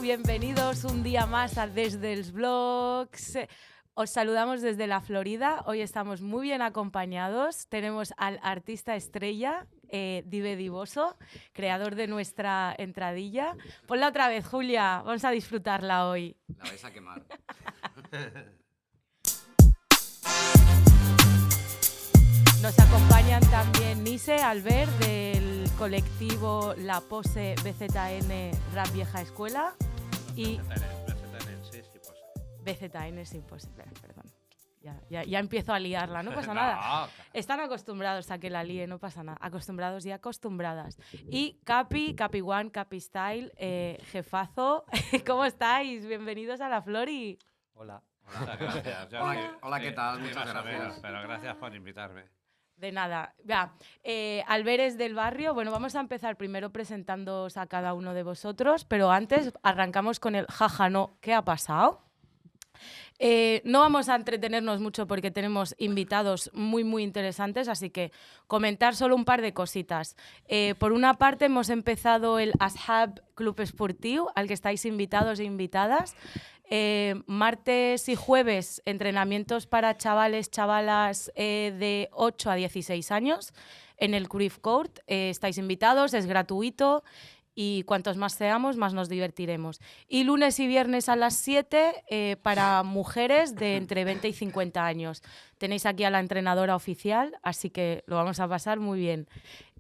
bienvenidos un día más a Desde els Blogs. Os saludamos desde la Florida. Hoy estamos muy bien acompañados. Tenemos al artista estrella, Dive Divoso, creador de nuestra entradilla. Ponla otra vez, Julia. Vamos a disfrutarla hoy. La vais a quemar. Nos acompañan también Nise, Albert, del colectivo La Pose BZN Rap Vieja Escuela. Y BZN sin pose, perdón. Ya empiezo a liarla, no pasa nada. Están acostumbrados a que la líe, no pasa nada. Acostumbrados y acostumbradas. Y Capi One, Capi Style, jefazo. ¿Cómo estáis? Bienvenidos a la Flori. Hola. Hola, gracias. Hola, ¿qué tal? Muchas gracias. Pero gracias por invitarme. De nada. Albert es del barrio. Bueno, vamos a empezar primero presentándoos a cada uno de vosotros, pero antes arrancamos con el jaja, no. ¿Qué ha pasado? No vamos a entretenernos mucho porque tenemos invitados muy interesantes, así que comentar solo un par de cositas. Por una parte, hemos empezado el Ashab Club Esportiu, al que estáis invitados e invitadas. Martes y jueves, entrenamientos para chavales, chavalas de 8 a 16 años en el Cruyff Court. Estáis invitados, es gratuito. Y cuantos más seamos, más nos divertiremos. Y lunes y viernes a las 7 para mujeres de entre 20 y 50 años. Tenéis aquí a la entrenadora oficial, así que lo vamos a pasar muy bien.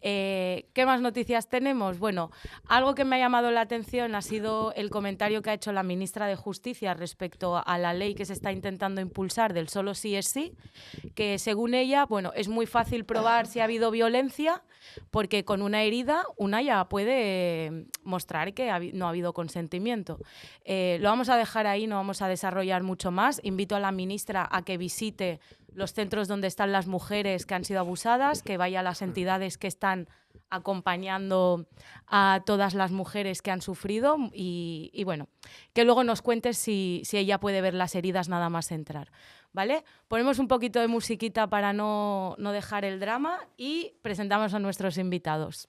¿Qué más noticias tenemos? Bueno, algo que me ha llamado la atención ha sido el comentario que ha hecho la ministra de Justicia respecto a la ley que se está intentando impulsar del solo sí es sí, que según ella, bueno, es muy fácil probar si ha habido violencia, porque con una herida una ya puede mostrar que no ha habido consentimiento. Lo vamos a dejar ahí, no vamos a desarrollar mucho más. Invito a la ministra a que visite los centros donde están las mujeres que han sido abusadas, que vaya a las entidades que están acompañando a todas las mujeres que han sufrido y bueno, que luego nos cuente si ella puede ver las heridas nada más entrar, ¿vale? Ponemos un poquito de musiquita para no dejar el drama y presentamos a nuestros invitados.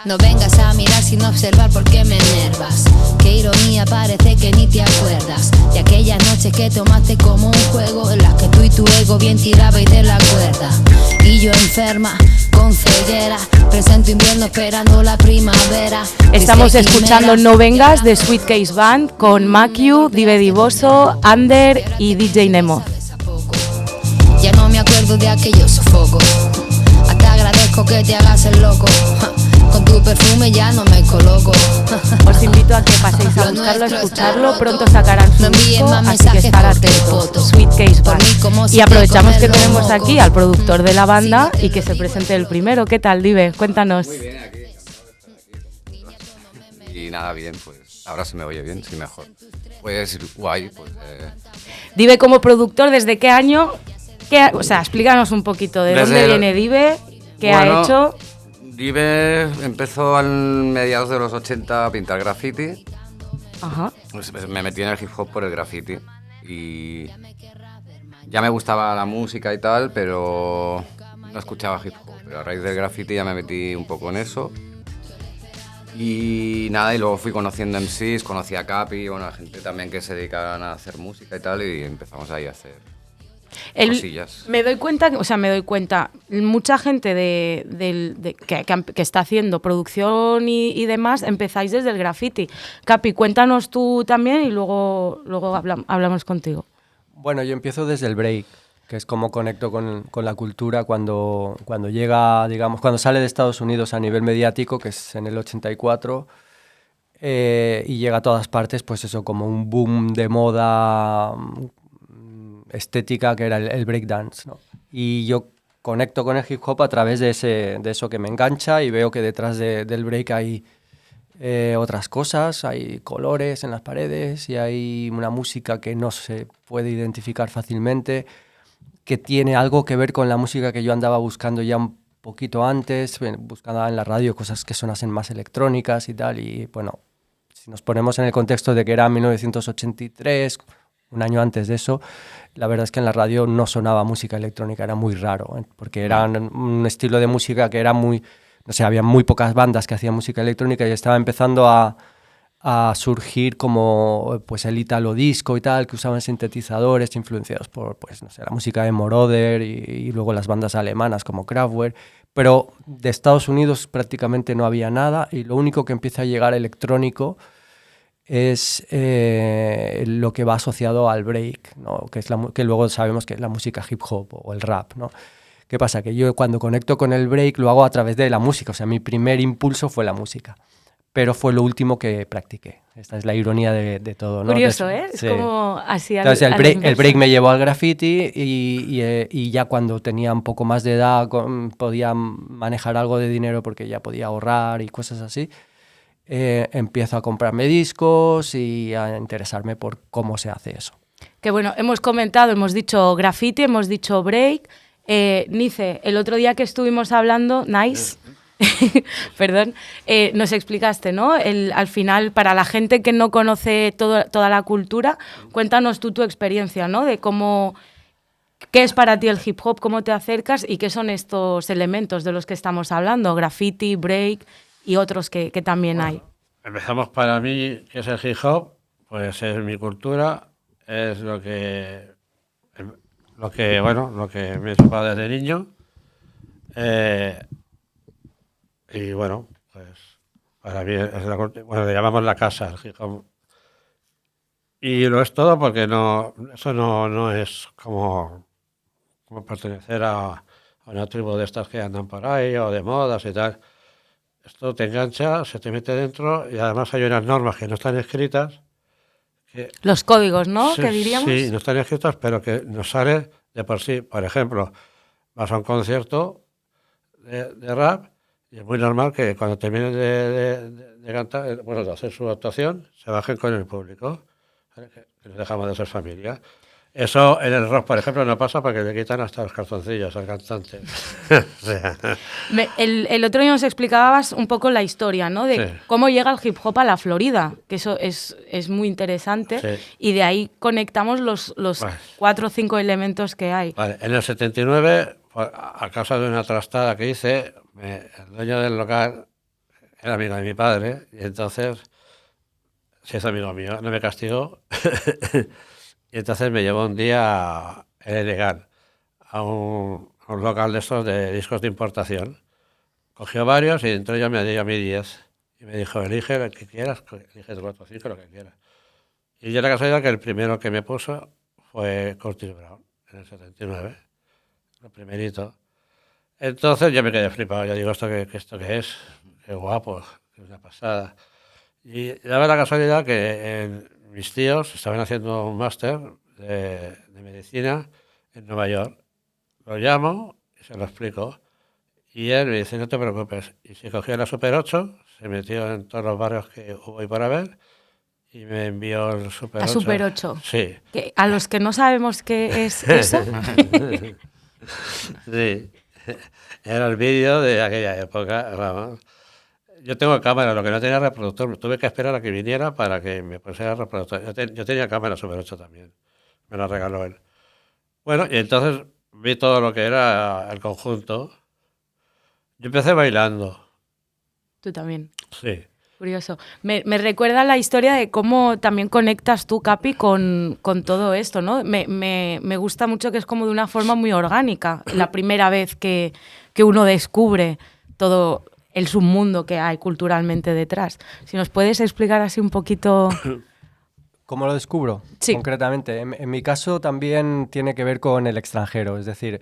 No vengas a mirar sin observar porque me enervas. Qué ironía, parece que ni te acuerdas de aquellas noches que tomaste como un juego, en las que tú y tu ego bien tirabais de la cuerda. Y yo enferma, con ceguera, presento invierno esperando la primavera. Estamos escuchando No Vengas de Sweet Case Band con Makiu, Dive Divoso, Ander y DJ Nemo. Ya no me acuerdo de aquellos sofocos. Hasta agradezco que te hagas el loco. Con tu perfume ya no me coloco. Os invito a que paséis a buscarlo, a escucharlo. Pronto sacarán su disco, así que estar atentos. Sweet Case Band. Y aprovechamos que tenemos aquí al productor de la banda y que se presente el primero. ¿Qué tal, Dive? Cuéntanos. Muy bien, aquí. Y nada, bien, pues ahora se me oye bien, sí, mejor. Pues guay, pues... Dive, como productor, ¿desde qué año? O sea, explícanos un poquito de dónde viene Dive, qué ha hecho. Dive empezó a mediados de los 80 a pintar graffiti. Ajá. Pues me metí en el hip hop por el graffiti y ya me gustaba la música y tal, pero no escuchaba hip hop. Pero a raíz del graffiti ya me metí un poco en eso. Y nada, y luego fui conociendo MCs, conocí a Capi, bueno, a gente también que se dedicaban a hacer música y tal, y empezamos ahí a hacer cosillas. Me doy cuenta, mucha gente que está haciendo producción y demás, empezáis desde el graffiti. Capi, cuéntanos tú también y luego hablamos contigo. Bueno, yo empiezo desde el break, que es como conecto con la cultura cuando llega, digamos, cuando sale de Estados Unidos a nivel mediático, que es en el 84, y llega a todas partes, pues eso, como un boom de moda estética que era el breakdance, ¿no? Y yo conecto con el hip hop a través de eso que me engancha y veo que detrás del break hay otras cosas, hay colores en las paredes y hay una música que no se puede identificar fácilmente, que tiene algo que ver con la música que yo andaba buscando ya un poquito antes, buscando en la radio cosas que sonasen más electrónicas y tal, y bueno, si nos ponemos en el contexto de que era 1983, un año antes de eso, la verdad es que en la radio no sonaba música electrónica, era muy raro, porque era un estilo de música que era muy, no sé, había muy pocas bandas que hacían música electrónica y estaba empezando a surgir como pues el italo disco y tal, que usaban sintetizadores influenciados por pues no sé, la música de Moroder y luego las bandas alemanas como Kraftwerk, pero de Estados Unidos prácticamente no había nada y lo único que empieza a llegar electrónico es lo que va asociado al break, ¿no? Que, que luego sabemos que es la música hip hop o el rap, ¿no? ¿Qué pasa? Que yo cuando conecto con el break lo hago a través de la música, o sea, mi primer impulso fue la música. Pero fue lo último que practiqué. Esta es la ironía de todo, ¿no? Curioso, ¿eh? Sí. Es como así Entonces, el break me llevó al graffiti y ya cuando tenía un poco más de edad podía manejar algo de dinero porque ya podía ahorrar y cosas así. Empiezo a comprarme discos y a interesarme por cómo se hace eso. Que bueno, hemos comentado, hemos dicho graffiti, hemos dicho break. Nice, el otro día que estuvimos hablando, Nice... Perdón, nos explicaste, ¿no? Al final, para la gente que no conoce toda la cultura, cuéntanos tú tu experiencia, ¿no? De qué es para ti el hip hop, cómo te acercas y qué son estos elementos de los que estamos hablando, graffiti, break y otros que también hay. Empezamos para mí, ¿qué es el hip hop? Pues es mi cultura, es lo que me he tocado desde niño. Y bueno, pues para mí le llamamos la casa, el hip hop. Y lo es todo porque eso no es como pertenecer a una tribu de estas que andan por ahí o de modas y tal. Esto te engancha, se te mete dentro y además hay unas normas que no están escritas. Los códigos, ¿no? Sí, ¿Qué diríamos? Sí, no están escritos, pero que nos sale de por sí. Por ejemplo, vas a un concierto de rap. Y es muy normal que cuando terminen de cantar, de hacer su actuación, se bajen con el público, ¿vale? Que nos dejamos de ser familia. Eso en el rock, por ejemplo, no pasa porque le quitan hasta los calzoncillos al cantante. O sea. El otro día nos explicabas un poco la historia, ¿no? De cómo llega el hip hop a la Florida, que eso es muy interesante. Sí. Y de ahí conectamos los 4 o 5 elementos que hay. Vale. En el 79, a causa de una trastada que hice, el dueño del local era amigo de mi padre y entonces se hizo amigo mío, no me castigó y entonces me llevó un día legal a un local de estos de discos de importación. Cogió varios y entre ellos me dio a mí 10 y me dijo, elige el que quieras, elige 4 o 5, lo que quieras. Y yo la casualidad que el primero que me puso fue Curtis Brown en el 79, lo primerito. Entonces yo me quedé flipado, yo digo, ¿esto qué es? Qué guapo, qué una pasada. Y daba la casualidad que mis tíos estaban haciendo un máster de medicina en Nueva York. Lo llamo y se lo explico. Y él me dice, no te preocupes. Y se cogió la Super 8, se metió en todos los barrios que hubo y por haber y me envió el Super 8. ¿A Super 8? Sí. Que a los que no sabemos qué es eso. Sí. Era el vídeo de aquella época, vamos. Yo tengo cámara, lo que no tenía reproductor. Tuve que esperar a que viniera para que me pusiera reproductor. Yo tenía cámara Super 8 también. Me la regaló él. Bueno, y entonces vi todo lo que era el conjunto. Yo empecé bailando. ¿Tú también? Sí. Curioso. Me recuerda la historia de cómo también conectas tú, Capi, con todo esto, ¿no? Me gusta mucho que es como de una forma muy orgánica. La primera vez que uno descubre todo el submundo que hay culturalmente detrás. Si nos puedes explicar así un poquito... ¿Cómo lo descubro? Sí. Concretamente. En mi caso también tiene que ver con el extranjero. Es decir,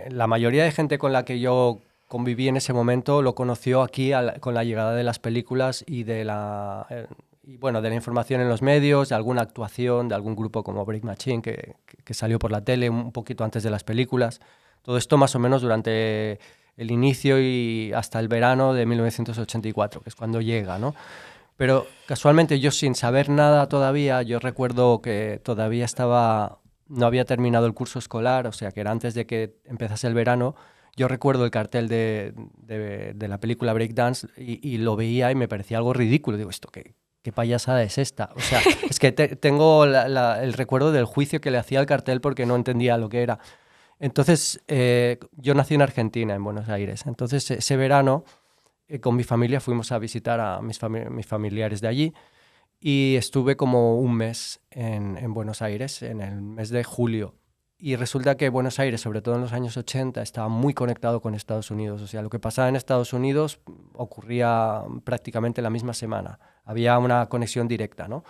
la mayoría de gente con la que yo conviví en ese momento lo conoció aquí con la llegada de las películas y de la información en los medios, de alguna actuación, de algún grupo como Break Machine que salió por la tele un poquito antes de las películas. Todo esto más o menos durante el inicio y hasta el verano de 1984, que es cuando llega, ¿no? Pero casualmente yo sin saber nada todavía, yo recuerdo que todavía no había terminado el curso escolar, o sea que era antes de que empezase el verano. Yo recuerdo el cartel de la película Breakdance y lo veía y me parecía algo ridículo. Digo, ¿esto qué payasada es esta? O sea, es que tengo el recuerdo del juicio que le hacía al cartel porque no entendía lo que era. Entonces, yo nací en Argentina, en Buenos Aires. Entonces, ese verano, con mi familia fuimos a visitar a mis familiares de allí y estuve como un mes en Buenos Aires, en el mes de julio. Y resulta que Buenos Aires, sobre todo en los años 80, estaba muy conectado con Estados Unidos. O sea, lo que pasaba en Estados Unidos ocurría prácticamente la misma semana. Había una conexión directa, ¿no?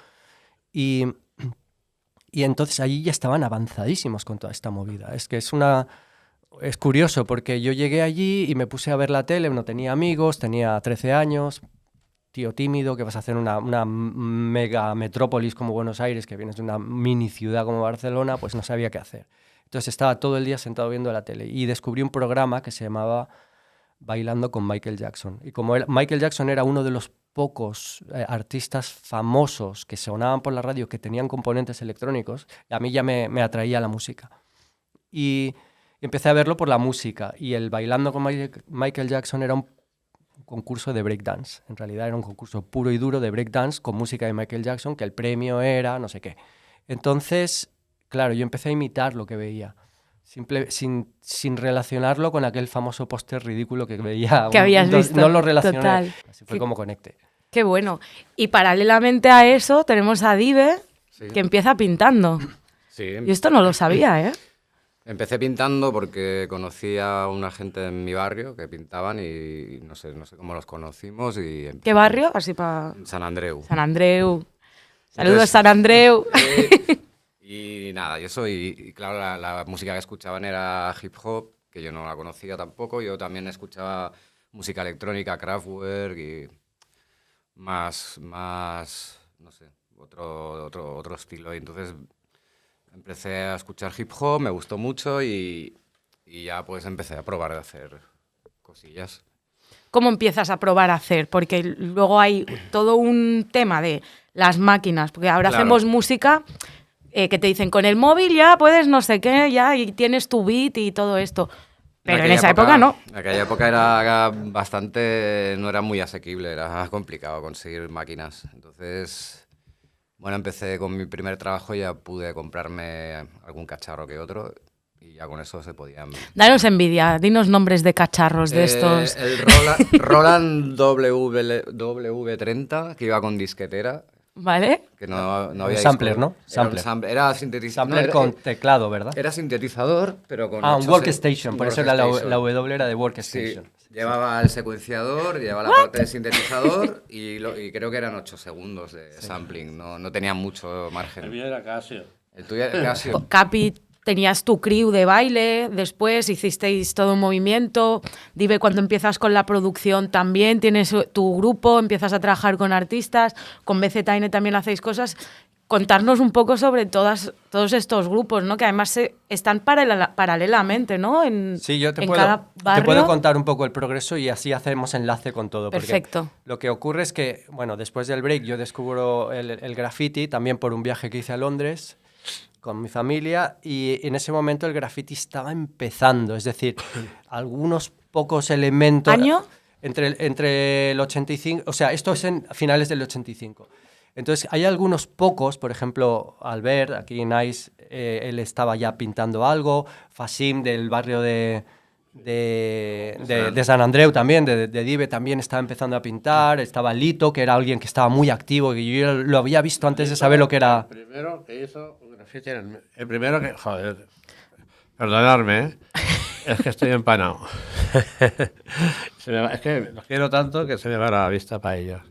Y entonces allí ya estaban avanzadísimos con toda esta movida. Es que es curioso porque yo llegué allí y me puse a ver la tele, no tenía amigos, tenía 13 años, tío tímido, que vas a hacer una mega metrópolis como Buenos Aires, que vienes de una mini ciudad como Barcelona, pues no sabía qué hacer. Entonces estaba todo el día sentado viendo la tele y descubrí un programa que se llamaba Bailando con Michael Jackson. Y como Michael Jackson era uno de los pocos artistas famosos que sonaban por la radio que tenían componentes electrónicos, a mí ya me atraía la música. Y empecé a verlo por la música. Y el Bailando con Michael Jackson era un concurso de breakdance. En realidad era un concurso puro y duro de breakdance con música de Michael Jackson, que el premio era no sé qué. Entonces, claro, yo empecé a imitar lo que veía, sin relacionarlo con aquel famoso póster ridículo que veía. Que habías visto. No lo relacioné. Total. Así fue como conecté. Qué bueno. Y paralelamente a eso tenemos a Dive, Sí. que empieza pintando. Sí. Yo esto no lo sabía, ¿eh? Empecé pintando porque conocí a una gente en mi barrio que pintaban y no sé cómo los conocimos. ¿Qué barrio? Así para... San Andreu. San Andreu. Saludos, Entonces, San Andreu. Y nada, y eso, y claro, la música que escuchaban era hip hop, que yo no la conocía tampoco. Yo también escuchaba música electrónica, Kraftwerk y más no sé, otro estilo. Y entonces empecé a escuchar hip hop, me gustó mucho y ya pues empecé a probar de hacer cosillas. ¿Cómo empiezas a probar a hacer? Porque luego hay todo un tema de las máquinas, porque ahora Claro. hacemos música que te dicen con el móvil ya puedes no sé qué, ya y tienes tu beat y todo esto. Pero en esa época no. En aquella época era bastante, no era muy asequible, era complicado conseguir máquinas. Entonces, bueno, empecé con mi primer trabajo, ya pude comprarme algún cacharro que otro y ya con eso se podían... Danos envidia, dinos nombres de cacharros de estos. El Roland W30, que iba con disquetera, ¿Vale? que no había sampler, disco. ¿no? Sampler. Era sintetizador. Sampler con teclado, ¿verdad? Era sintetizador, pero con... Un 8 workstation, por eso era la workstation. W era de Sí, workstation. llevaba el secuenciador, llevaba la parte de sintetizador y creo que eran 8 segundos de sampling, no tenía mucho margen. El mío era Casio. El tuyo era Casio. Capi, tenías tu crew de baile, después hicisteis todo un movimiento. Dive, cuando empiezas con la producción también tienes tu grupo, empiezas a trabajar con artistas, con BZN también hacéis cosas. Contarnos un poco sobre todos estos grupos, ¿no? Que además están paralelamente, ¿no? Sí, yo te cada barrio. puedo contar un poco el progreso y así hacemos enlace con todo. Perfecto. Porque lo que ocurre es que, bueno, después del break yo descubro el graffiti también por un viaje que hice a Londres con mi familia y en ese momento el graffiti estaba empezando, es decir, algunos pocos elementos... ¿Año? Entre el 85, o sea, esto es en finales del 85. Entonces, hay algunos pocos, por ejemplo, Albert, aquí Nice, él estaba ya pintando algo, Fasim del barrio de San Andreu también, de Dive también estaba empezando a pintar, estaba Lito, que era alguien que estaba muy activo, que yo lo había visto antes de saber lo que era... El primero que hizo un graffiti el primero que... Joder, perdonadme, ¿eh? Es que estoy empanado. Es que los quiero tanto que se me va la vista para ellos.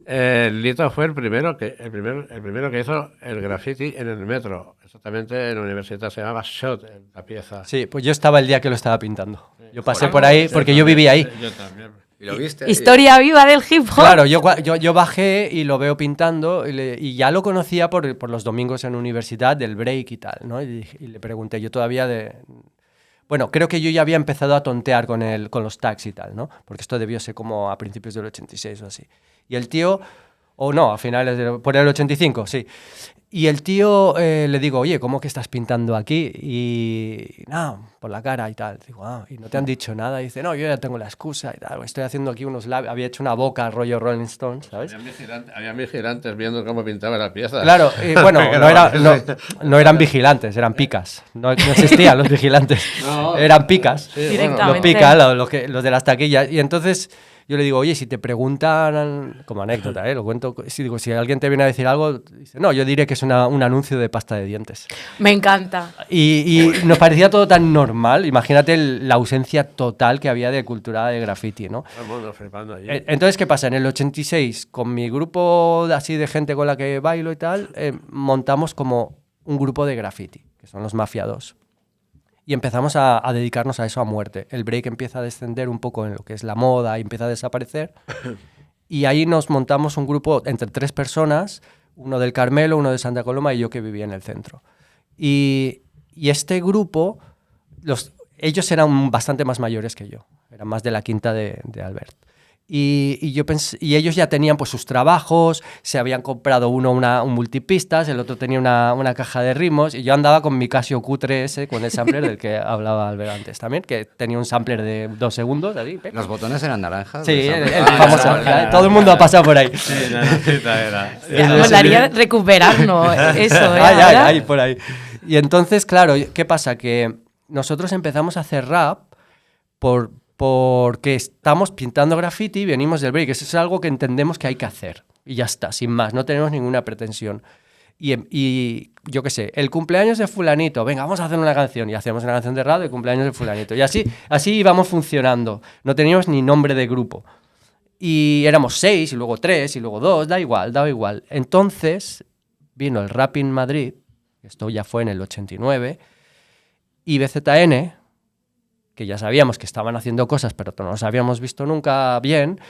Lito fue el primero que hizo el graffiti en el metro, exactamente en la universidad, se llamaba Shot, la pieza. Sí, pues yo estaba el día que lo estaba pintando. Yo pasé Joder, por ahí porque yo vivía ahí. Yo también. ¿Y lo viste? Historia viva del hip hop. Claro, yo bajé y lo veo pintando y ya lo conocía por los domingos en universidad, del break y tal, ¿no? Y le pregunté, yo todavía Bueno, creo que yo ya había empezado a tontear con los tags y tal, ¿no? Porque esto debió ser como a principios del 86 o así. Y el tío, o no, a finales por el 85, sí. Y el tío le digo, oye, ¿cómo que estás pintando aquí? Y no, por la cara y tal. Digo, ¿y no te han dicho nada? Y dice, no, yo ya tengo la excusa y tal. Estoy haciendo aquí unos labios. Había hecho una boca rollo Rolling Stones, ¿sabes? Había vigilantes viendo cómo pintaba las piezas. Claro, y bueno, no eran vigilantes, eran picas. No existían los vigilantes. No. Eran picas. Sí, Directamente. Los picas, los de las taquillas. Y entonces yo le digo, oye, si te preguntan, como anécdota, lo cuento, si alguien te viene a decir algo, dice, no, yo diré que es un anuncio de pasta de dientes. Me encanta. Y nos parecía todo tan normal. Imagínate la ausencia total que había de cultura de graffiti, ¿no? Todo el mundo flipando allí. Entonces, ¿qué pasa? En el 86, con mi grupo así de gente con la que bailo y tal, montamos como un grupo de graffiti, que son los Mafia 2. Y empezamos a dedicarnos a eso a muerte. El break empieza a descender un poco en lo que es la moda y empieza a desaparecer. Y ahí nos montamos un grupo entre 3 personas, uno del Carmelo, uno de Santa Coloma y yo que vivía en el centro. Y este grupo, ellos eran bastante más mayores que yo. Eran más de la quinta de Albert. Y ellos ya tenían pues sus trabajos, se habían comprado uno un multipistas, el otro tenía una caja de ritmos y yo andaba con mi Casio Q3S, con el sampler del que hablaba Albert antes también, que tenía un sampler de 2 segundos. Así, ¿Los botones eran naranjas? sí, el famoso. Todo el mundo ha pasado por ahí. Sí, naranjita era. Me molaría recuperarnos eso, Ay, por ahí. Y entonces, claro, ¿qué pasa? Que nosotros empezamos a hacer rap porque estamos pintando graffiti y venimos del break. Eso es algo que entendemos que hay que hacer. Y ya está, sin más, no tenemos ninguna pretensión. Y yo qué sé, el cumpleaños de fulanito, venga, vamos a hacer una canción. Y hacemos una canción de rap de cumpleaños de fulanito. Y así íbamos funcionando. No teníamos ni nombre de grupo. Y éramos 6, y luego 3, y luego 2, daba igual. Entonces vino el Rap in Madrid, esto ya fue en el 89, y BZN, que ya sabíamos que estaban haciendo cosas, pero no los habíamos visto nunca bien,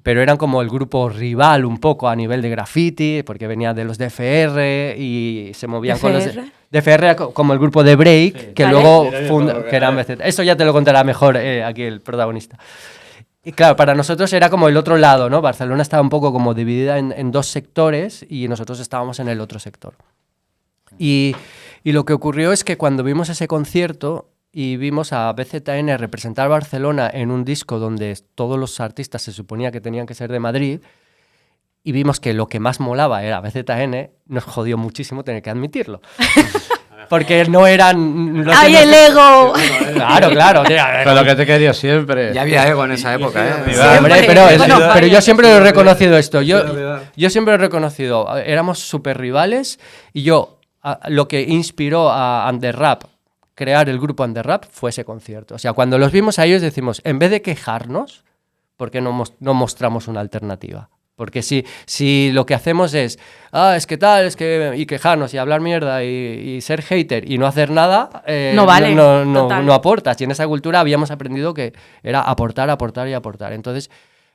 pero eran como el grupo rival un poco a nivel de graffiti, porque venían de los DFR y se movían con los... DFR como el grupo de break, sí, que luego que eran BZN. Eso ya te lo contará mejor aquí el protagonista. Y claro, para nosotros era como el otro lado, ¿no? Barcelona estaba un poco como dividida en 2 sectores y nosotros estábamos en el otro sector. Y lo que ocurrió es que cuando vimos ese concierto y vimos a BZN representar Barcelona en un disco donde todos los artistas se suponía que tenían que ser de Madrid, y vimos que lo que más molaba era BZN, nos jodió muchísimo tener que admitirlo. Porque no eran... ¡Ay, el ego! Claro. Pero lo que te quería siempre. Ya había ego en esa época, ¿eh? Hombre, pero yo siempre lo he reconocido esto. Yo siempre lo he reconocido. Éramos súper rivales y lo que inspiró a Underrap, crear el grupo Underrap, fue ese concierto. O sea, cuando los vimos a ellos decimos, en vez de quejarnos, ¿por qué no mostramos una alternativa? Porque si lo que hacemos es, y quejarnos y hablar mierda y ser hater y no hacer nada, no vale, no aportas. Y en esa cultura habíamos aprendido que era aportar y aportar. Entonces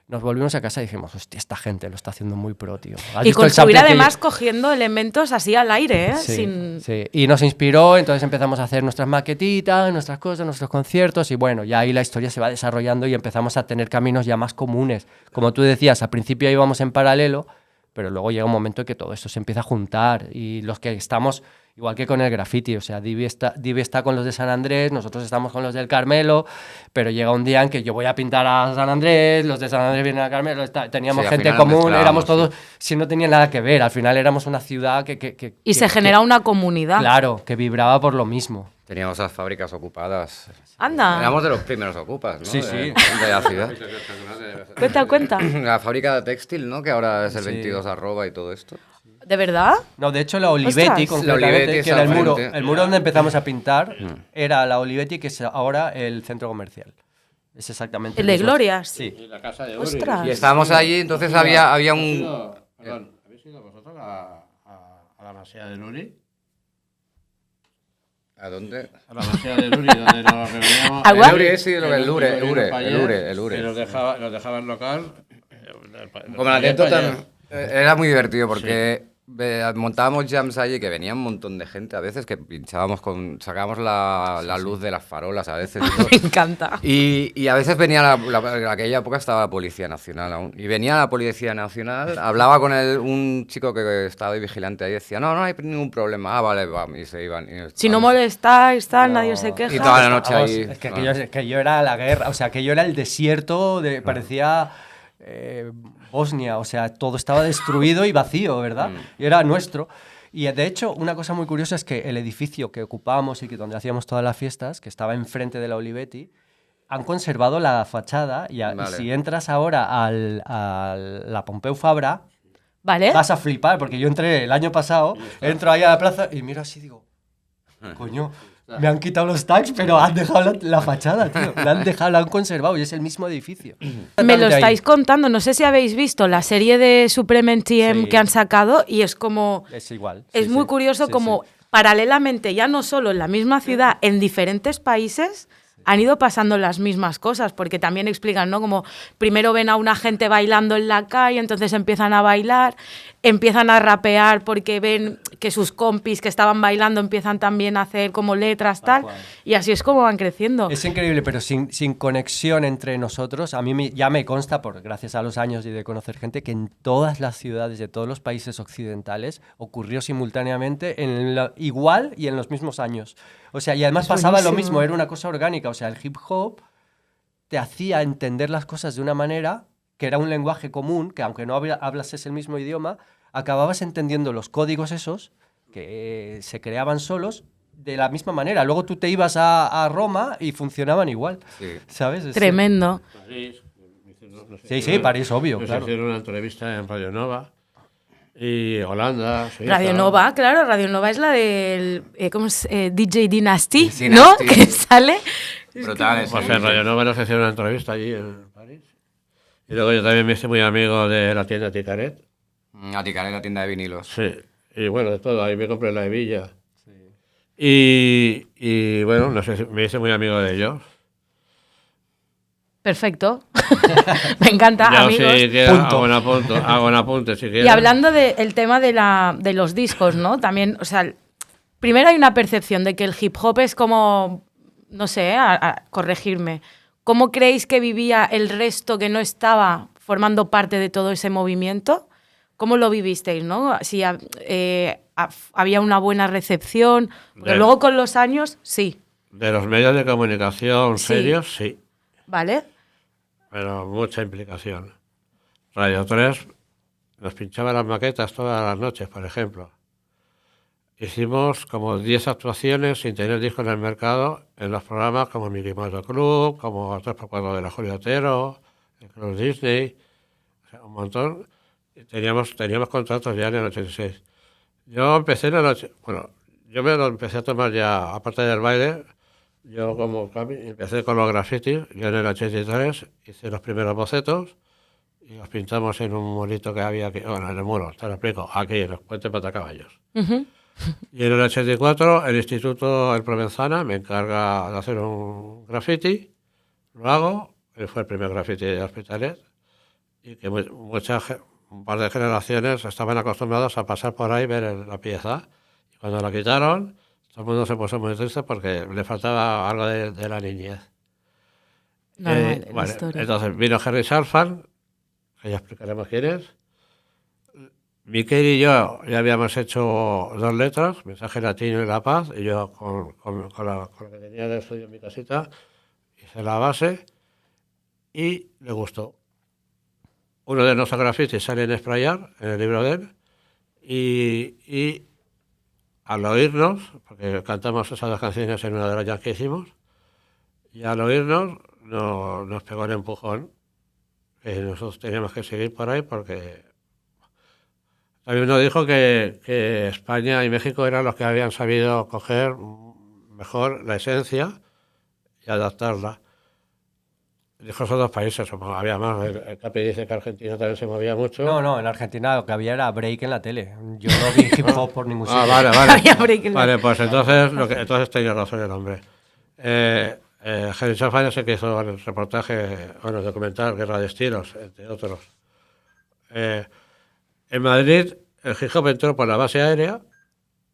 nos volvimos a casa y dijimos, hostia, esta gente lo está haciendo muy pro, tío. Y construir además cogiendo elementos así al aire, ¿eh? Sí. Y nos inspiró, entonces empezamos a hacer nuestras maquetitas, nuestras cosas, nuestros conciertos, y bueno, ya ahí la historia se va desarrollando y empezamos a tener caminos ya más comunes. Como tú decías, al principio íbamos en paralelo, pero luego llega un momento en que todo esto se empieza a juntar y los que estamos... Igual que con el graffiti, o sea, Divi está con los de San Andrés, nosotros estamos con los del Carmelo, pero llega un día en que yo voy a pintar a San Andrés, los de San Andrés vienen a Carmelo, teníamos gente común, éramos todos, si no tenía nada que ver, al final éramos una ciudad y se genera una comunidad. Claro, que vibraba por lo mismo. Teníamos las fábricas ocupadas. Anda. Éramos de los primeros ocupas, ¿no? Sí. De la ciudad. Cuenta. La fábrica de textil, ¿no? Que ahora es el 22 @ y todo esto. ¿De verdad? No, de hecho la Olivetti, concretamente, que era el muro donde empezamos a pintar, era la Olivetti, que es ahora el centro comercial. Es exactamente el de Glorias. Sí. Y la casa de Uri. Ostras. Y estábamos allí, entonces había un... ¿Habéis ido vosotros a la masía de Uri? ¿A dónde? A la masía de Uri, donde nos reuníamos. El Uri, sí, el Ure. Y nos dejaban local. Como la anécdota era muy divertido porque montábamos jams allí, que venía un montón de gente a veces, que pinchábamos sacábamos la luz de las farolas a veces. Y todo. Me encanta. Y a veces venía, en aquella época estaba la Policía Nacional aún, y venía la Policía Nacional, hablaba con un chico que estaba de vigilante ahí, decía, no hay ningún problema, vale, va, y se iban. Si no molestáis, tal, nadie se queja. Y toda la noche Vamos, ahí. es que aquello era la guerra, o sea, aquello era el desierto, parecía Bosnia, o sea, todo estaba destruido y vacío, ¿verdad? Y era nuestro. Y de hecho, una cosa muy curiosa es que el edificio que ocupábamos y donde hacíamos todas las fiestas, que estaba enfrente de la Olivetti, han conservado la fachada y si entras ahora a la Pompeu Fabra, ¿Vale? vas a flipar, porque yo entré el año pasado, entro ahí a la plaza y miro así y digo, coño, me han quitado los tags, pero han dejado la fachada, tío. La han conservado y es el mismo edificio. Me lo estáis contando, no sé si habéis visto la serie de Supreme NTM Sí. que han sacado y es como... Es igual. Es muy curioso como paralelamente, ya no solo en la misma ciudad, en diferentes países han ido pasando las mismas cosas, porque también explican, ¿no? Como primero ven a una gente bailando en la calle, entonces empiezan a bailar, empiezan a rapear porque ven que sus compis que estaban bailando empiezan también a hacer como letras, tal, y así es como van creciendo. Es increíble, pero sin conexión entre nosotros, a mí ya me consta, gracias a los años y de conocer gente, que en todas las ciudades de todos los países occidentales ocurrió simultáneamente igual y en los mismos años. O sea, y además Es pasaba lo buenísimo. mismo, era una cosa orgánica. O sea, el hip hop te hacía entender las cosas de una manera que era un lenguaje común, que aunque no hablases el mismo idioma, acababas entendiendo los códigos esos que se creaban solos de la misma manera. Luego tú te ibas a Roma y funcionaban igual, Sí. ¿sabes? Tremendo. París, Sí, París, obvio, nos claro. hicieron una entrevista en Radio Nova y Holanda. Suiza. Radio Nova, claro, Radio Nova es la del ¿cómo es? DJ Dynasty, Dynasty. ¿no? Que sale. Brutales. Pues en Radio Nova nos hicieron una entrevista allí en París. Y luego yo también me hice muy amigo de la tienda Ticaret. A Ticaret, la tienda de vinilos. Sí. Y bueno, de todo. Ahí me compré la hebilla. Y bueno, no sé, me hice muy amigo de ellos. Perfecto. Me encanta, Yo amigos. si quiero, hago un apunte si quieres. Y hablando del tema de los discos, ¿no? También, o sea, primero hay una percepción de que el hip hop es como, no sé, corregirme. ¿Cómo creéis que vivía el resto que no estaba formando parte de todo ese movimiento? ¿Cómo lo vivisteis, no? Si había una buena recepción, pero luego con los años, sí. De los medios de comunicación Sí. serios, sí. ¿Vale? Pero mucha implicación. Radio 3 nos pinchaba las maquetas todas las noches, por ejemplo. Hicimos como 10 actuaciones sin tener discos en el mercado en los programas como Mickey Mouse Club, como 3x4 de la Julio Otero, el Club Disney, o sea, un montón. Y teníamos contratos ya en el 86. Yo empecé en el yo me lo empecé a tomar ya, aparte del baile, yo como empecé con los grafitis, yo en el 83 hice los primeros bocetos y los pintamos en un murito que había aquí, bueno, en el muro, te lo explico, aquí en el puente Patacaballos. Ujú. Y en el 84 el Instituto El Provenzana me encarga de hacer un graffiti, lo hago, él fue el primer graffiti de Hospitalet y que un par de generaciones estaban acostumbrados a pasar por ahí y ver la pieza. Y cuando la quitaron, todo el mundo se puso muy triste porque le faltaba algo de la niñez. Normal, la Vale, historia. entonces vino Harry Sarfan, que ya explicaremos quién es. Miquel y yo ya habíamos hecho 2 letras, Mensaje Latino y La Paz, y yo con lo que tenía de estudio en mi casita hice la base y le gustó. Uno de nuestros grafitis sale en Sprayar, en el libro de él, y al oírnos, porque cantamos esas 2 canciones en una de las jams que hicimos, y al oírnos nos pegó el empujón, que nosotros teníamos que seguir por ahí porque también nos dijo que España y México eran los que habían sabido coger mejor la esencia y adaptarla. Dijo esos 2 países, había más. El Capi dice que Argentina también se movía mucho. No, en Argentina lo que había era break en la tele. Yo no vi hip hop por ningún sitio. Vale. Había break en la- Vale, pues entonces tenía razón el hombre. Henry Sarfan es el que hizo el reportaje, bueno, el documental Guerra de Estilos, entre otros. En Madrid el hip hop entró por la base aérea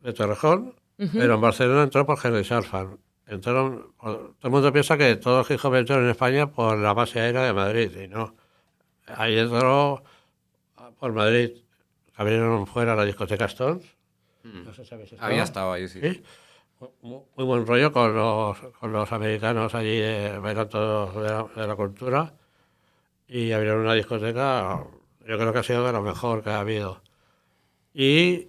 de Torrejón, pero en Barcelona entró por Henry Salfan. Todo el mundo piensa que todo el hip hop entró en España por la base aérea de Madrid, y no. Ahí entró por Madrid, abrieron fuera la discoteca Stones. No sé si habéis estado. Había estado ahí, sí. ¿Sí? Muy buen rollo con los americanos allí, bailan todos de la cultura, y abrieron una discoteca, yo creo que ha sido de lo mejor que ha habido. Y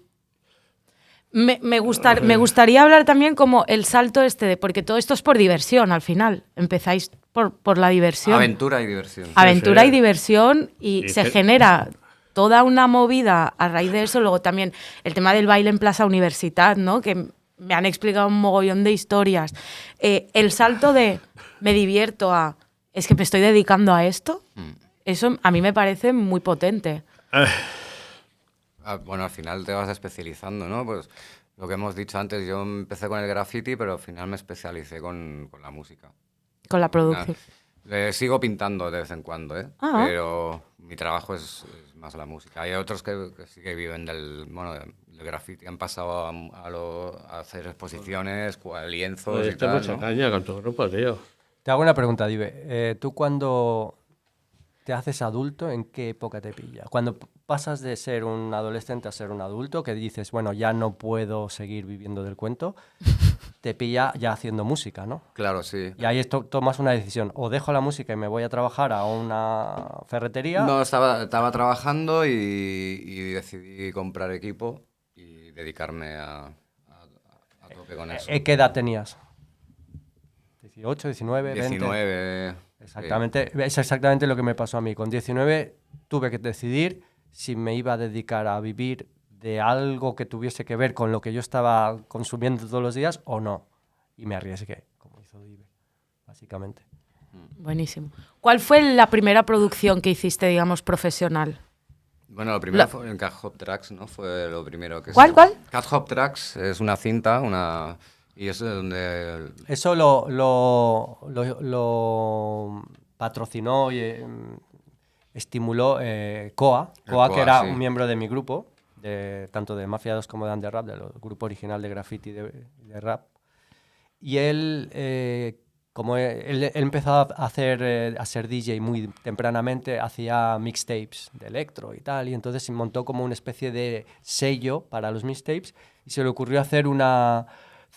Me gustaría hablar también como el salto porque todo esto es por diversión al final. Empezáis por la diversión. Aventura y diversión. Aventura Sí. y diversión, y se genera toda una movida a raíz de eso. Luego también el tema del baile en Plaza Universitat, ¿no? Que me han explicado un mogollón de historias. El salto de me divierto a es que me estoy dedicando a esto, eso a mí me parece muy potente. Bueno, al final te vas especializando, ¿no? Pues lo que hemos dicho antes, yo empecé con el graffiti, pero al final me especialicé con la música. Con la producción. Sigo pintando de vez en cuando, Ah. pero mi trabajo es más la música. Hay otros que sí que viven del graffiti, han pasado a hacer exposiciones, lienzos y esto tal, mucha ¿no? caña con tu grupo, tío. Te hago una pregunta, Dive. ¿Tú cuando te haces adulto, en qué época te pilla? Cuando pasas de ser un adolescente a ser un adulto, que dices, bueno, ya no puedo seguir viviendo del cuento, te pilla ya haciendo música, ¿no? Claro, sí. Y ahí tomas una decisión, o dejo la música y me voy a trabajar a una ferretería. No, estaba trabajando y decidí comprar equipo y dedicarme a tope con eso. ¿Qué edad tenías? 18, 19, 20. 19. Exactamente, es exactamente lo que me pasó a mí. Con 19 tuve que decidir si me iba a dedicar a vivir de algo que tuviese que ver con lo que yo estaba consumiendo todos los días o no. Y me arriesgué, como hizo Dive, básicamente. Buenísimo. ¿Cuál fue la primera producción que hiciste, digamos, profesional? Bueno, lo primero fue en Cat Hop Tracks, ¿no? Fue lo primero que... ¿Cuál? Cat Hop Tracks es una cinta, y es donde... Eso lo patrocinó y estimuló Koa. Koa, que Koa, era sí. un miembro de mi grupo, tanto de Mafia 2 como de Underrap, del grupo original de graffiti de rap. Y él, como él empezó a ser DJ muy tempranamente, hacía mixtapes de electro y tal, y entonces montó como una especie de sello para los mixtapes y se le ocurrió hacer una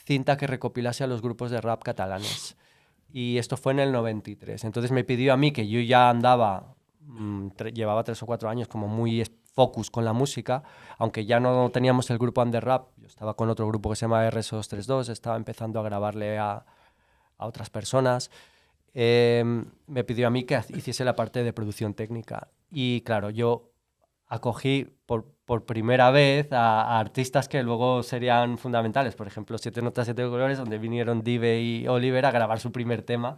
cinta que recopilase a los grupos de rap catalanes. Y esto fue en el 93. Entonces me pidió a mí, que yo ya andaba, llevaba 3 o 4 años como muy focus con la música, aunque ya no teníamos el grupo Underrap, yo estaba con otro grupo que se llama RS232, estaba empezando a grabarle a otras personas, me pidió a mí que hiciese la parte de producción técnica. Y claro, yo acogí por primera vez a artistas que luego serían fundamentales. Por ejemplo, 7 Notas, 7 Colores, donde vinieron Dive y Oliver a grabar su primer tema.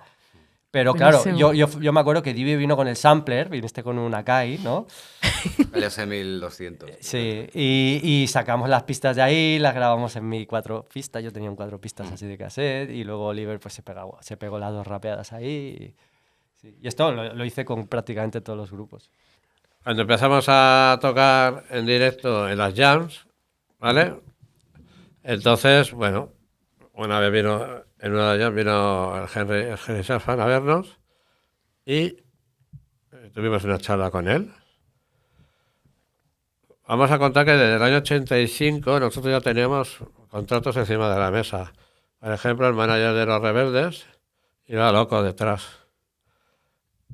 Pero claro, yo me acuerdo que Dive vino con el sampler, viniste con un Akai, ¿no? El S1200. Sí, y sacamos las pistas de ahí, las grabamos en mi 4 pistas, yo tenía un 4 pistas así de cassette, y luego Oliver pues se pegó las 2 rapeadas ahí. Y esto lo hice con prácticamente todos los grupos. Cuando empezamos a tocar en directo en las jams, ¿vale? Entonces, bueno, una vez en una de ellas vino el Henry Salfan a vernos y tuvimos una charla con él. Vamos a contar que desde el año 85 nosotros ya teníamos contratos encima de la mesa. Por ejemplo, el manager de Los Rebeldes iba loco detrás.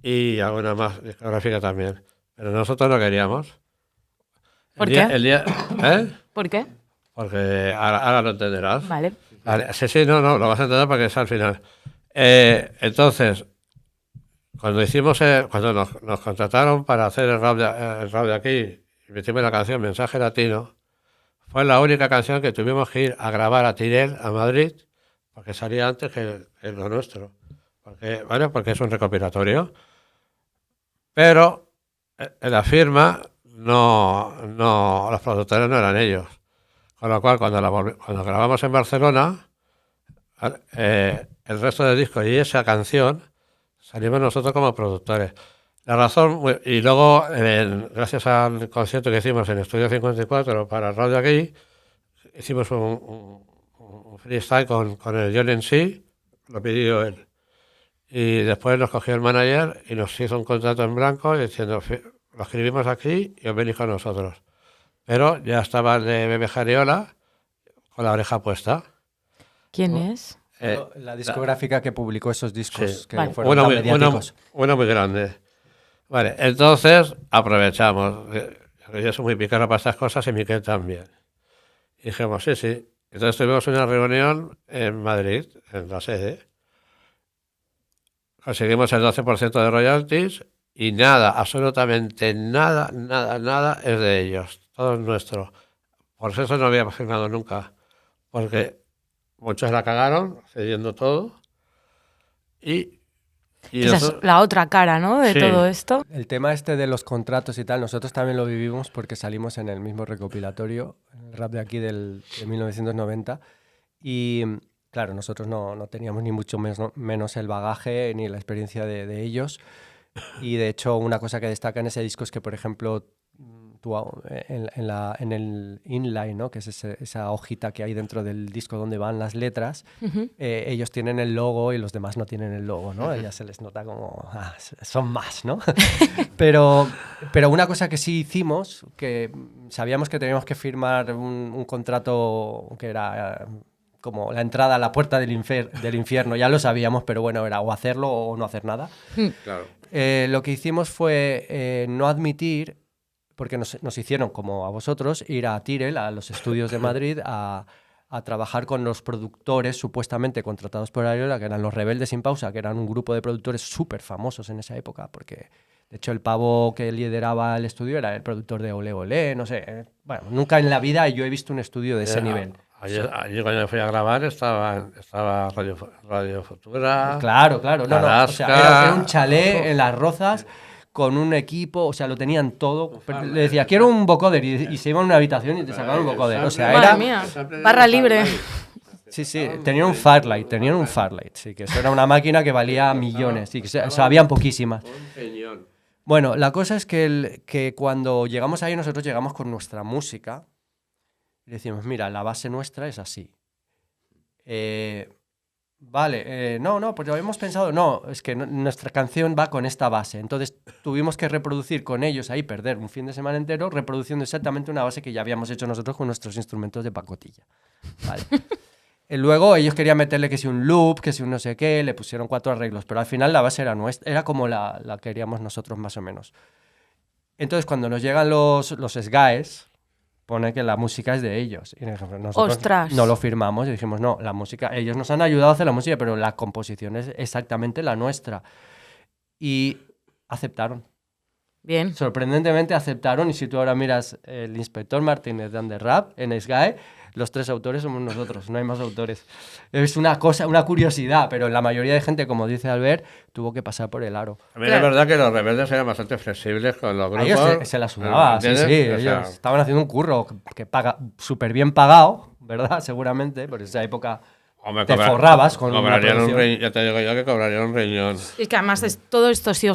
Y alguna más discográfica también. Pero nosotros no queríamos. ¿Por qué? ¿Eh? ¿Por qué? Porque ahora lo entenderás. Vale. Vale, sí, no, lo vas a entender porque es al final. Entonces, cuando nos contrataron para hacer el rap de aquí, y metimos la canción Mensaje Latino, fue la única canción que tuvimos que ir a grabar a Tirel, a Madrid, porque salía antes que lo nuestro. Porque es un recopilatorio. Pero en la firma, los productores no eran ellos. Con lo cual, cuando grabamos en Barcelona, el resto del disco y esa canción, salimos nosotros como productores. La razón, y luego, gracias al concierto que hicimos en Estudio 54 para Radio Aquí, hicimos un freestyle con el John en sí, lo pidió él. Y después nos cogió el manager y nos hizo un contrato en blanco diciendo, lo escribimos aquí y os venís con nosotros. Pero ya estaba el de Bebe Jariola con la oreja puesta. ¿Quién es? La discográfica que publicó esos discos Sí. que Vale. fueron tan mediáticos. Una muy grande. Vale, entonces aprovechamos. Yo soy muy picaro para estas cosas y Miquel también. Y dijimos, sí, sí. Entonces tuvimos una reunión en Madrid, en la sede. Conseguimos el 12% de royalties y nada, absolutamente nada, nada, nada es de ellos. Todo es nuestro. Por eso no habíamos firmado nunca. Porque muchos la cagaron, cediendo todo. Y Esa es la otra cara, ¿no? De Sí. todo esto. El tema este de los contratos y tal, nosotros también lo vivimos porque salimos en el mismo recopilatorio, el rap de aquí de 1990. Y claro, nosotros no teníamos ni mucho menos el bagaje ni la experiencia de ellos. Y de hecho, una cosa que destaca en ese disco es que, por ejemplo, tú en el inline, ¿no? Que es esa hojita que hay dentro del disco donde van las letras, ellos tienen el logo y los demás no tienen el logo, ¿no? Ya se les nota como, son más, ¿no? pero una cosa que sí hicimos, que sabíamos que teníamos que firmar un contrato que era como la entrada a la puerta del infierno, ya lo sabíamos, pero bueno, era o hacerlo o no hacer nada. Claro. Lo que hicimos fue no admitir, porque nos hicieron, como a vosotros, ir a Tyrell, a los estudios de Madrid, a trabajar con los productores supuestamente contratados por Ariola, que eran los Rebeldes Sin Pausa, que eran un grupo de productores súper famosos en esa época, porque de hecho el pavo que lideraba el estudio era el productor de Olé Olé, no sé. Bueno, nunca en la vida yo he visto un estudio de ese nivel. Ayer cuando fui a grabar estaba Radio Futura. Claro. No, o sea, era un chalet en Las Rozas con un equipo, o sea, lo tenían todo. Le decía, quiero un vocoder y se iban a una habitación y te sacaban un vocoder. O sea, Madre era... mía, barra libre. Sí, tenían un Fairlight, sí, que eso era una máquina que valía millones y que sabían poquísimas. Bueno, la cosa es que cuando llegamos ahí nosotros llegamos con nuestra música y decimos, mira, la base nuestra es así. No, pues lo habíamos pensado, no, es que nuestra canción va con esta base. Entonces tuvimos que reproducir con ellos ahí, perder un fin de semana entero reproduciendo exactamente una base que ya habíamos hecho nosotros con nuestros instrumentos de pacotilla. Vale. Luego ellos querían meterle que si un loop, que si un no sé qué, le pusieron 4 arreglos, pero al final la base era nuestra, era como la queríamos nosotros más o menos. Entonces cuando nos llegan los SGAEs, pone que la música es de ellos. Y nosotros ¡Ostras! no lo firmamos y dijimos, no, la música, ellos nos han ayudado a hacer la música, pero la composición es exactamente la nuestra. Y aceptaron. Bien. Sorprendentemente aceptaron, y si tú ahora miras el Inspector Martínez de Underrap en SGAE, los 3 autores somos nosotros, no hay más autores. Es una cosa, una curiosidad, pero la mayoría de gente, como dice Albert, tuvo que pasar por el aro. A mí la verdad que los Rebeldes eran bastante flexibles con los A grupos. ellos se la sudaba, sí, ¿entiendes? O sea, ellos estaban haciendo un curro que paga súper bien pagado, ¿verdad? Seguramente, por esa época hombre, te forrabas con una cobrarían un producción. riñón, ya te digo yo que cobrarían un riñón. Es que además todo esto, si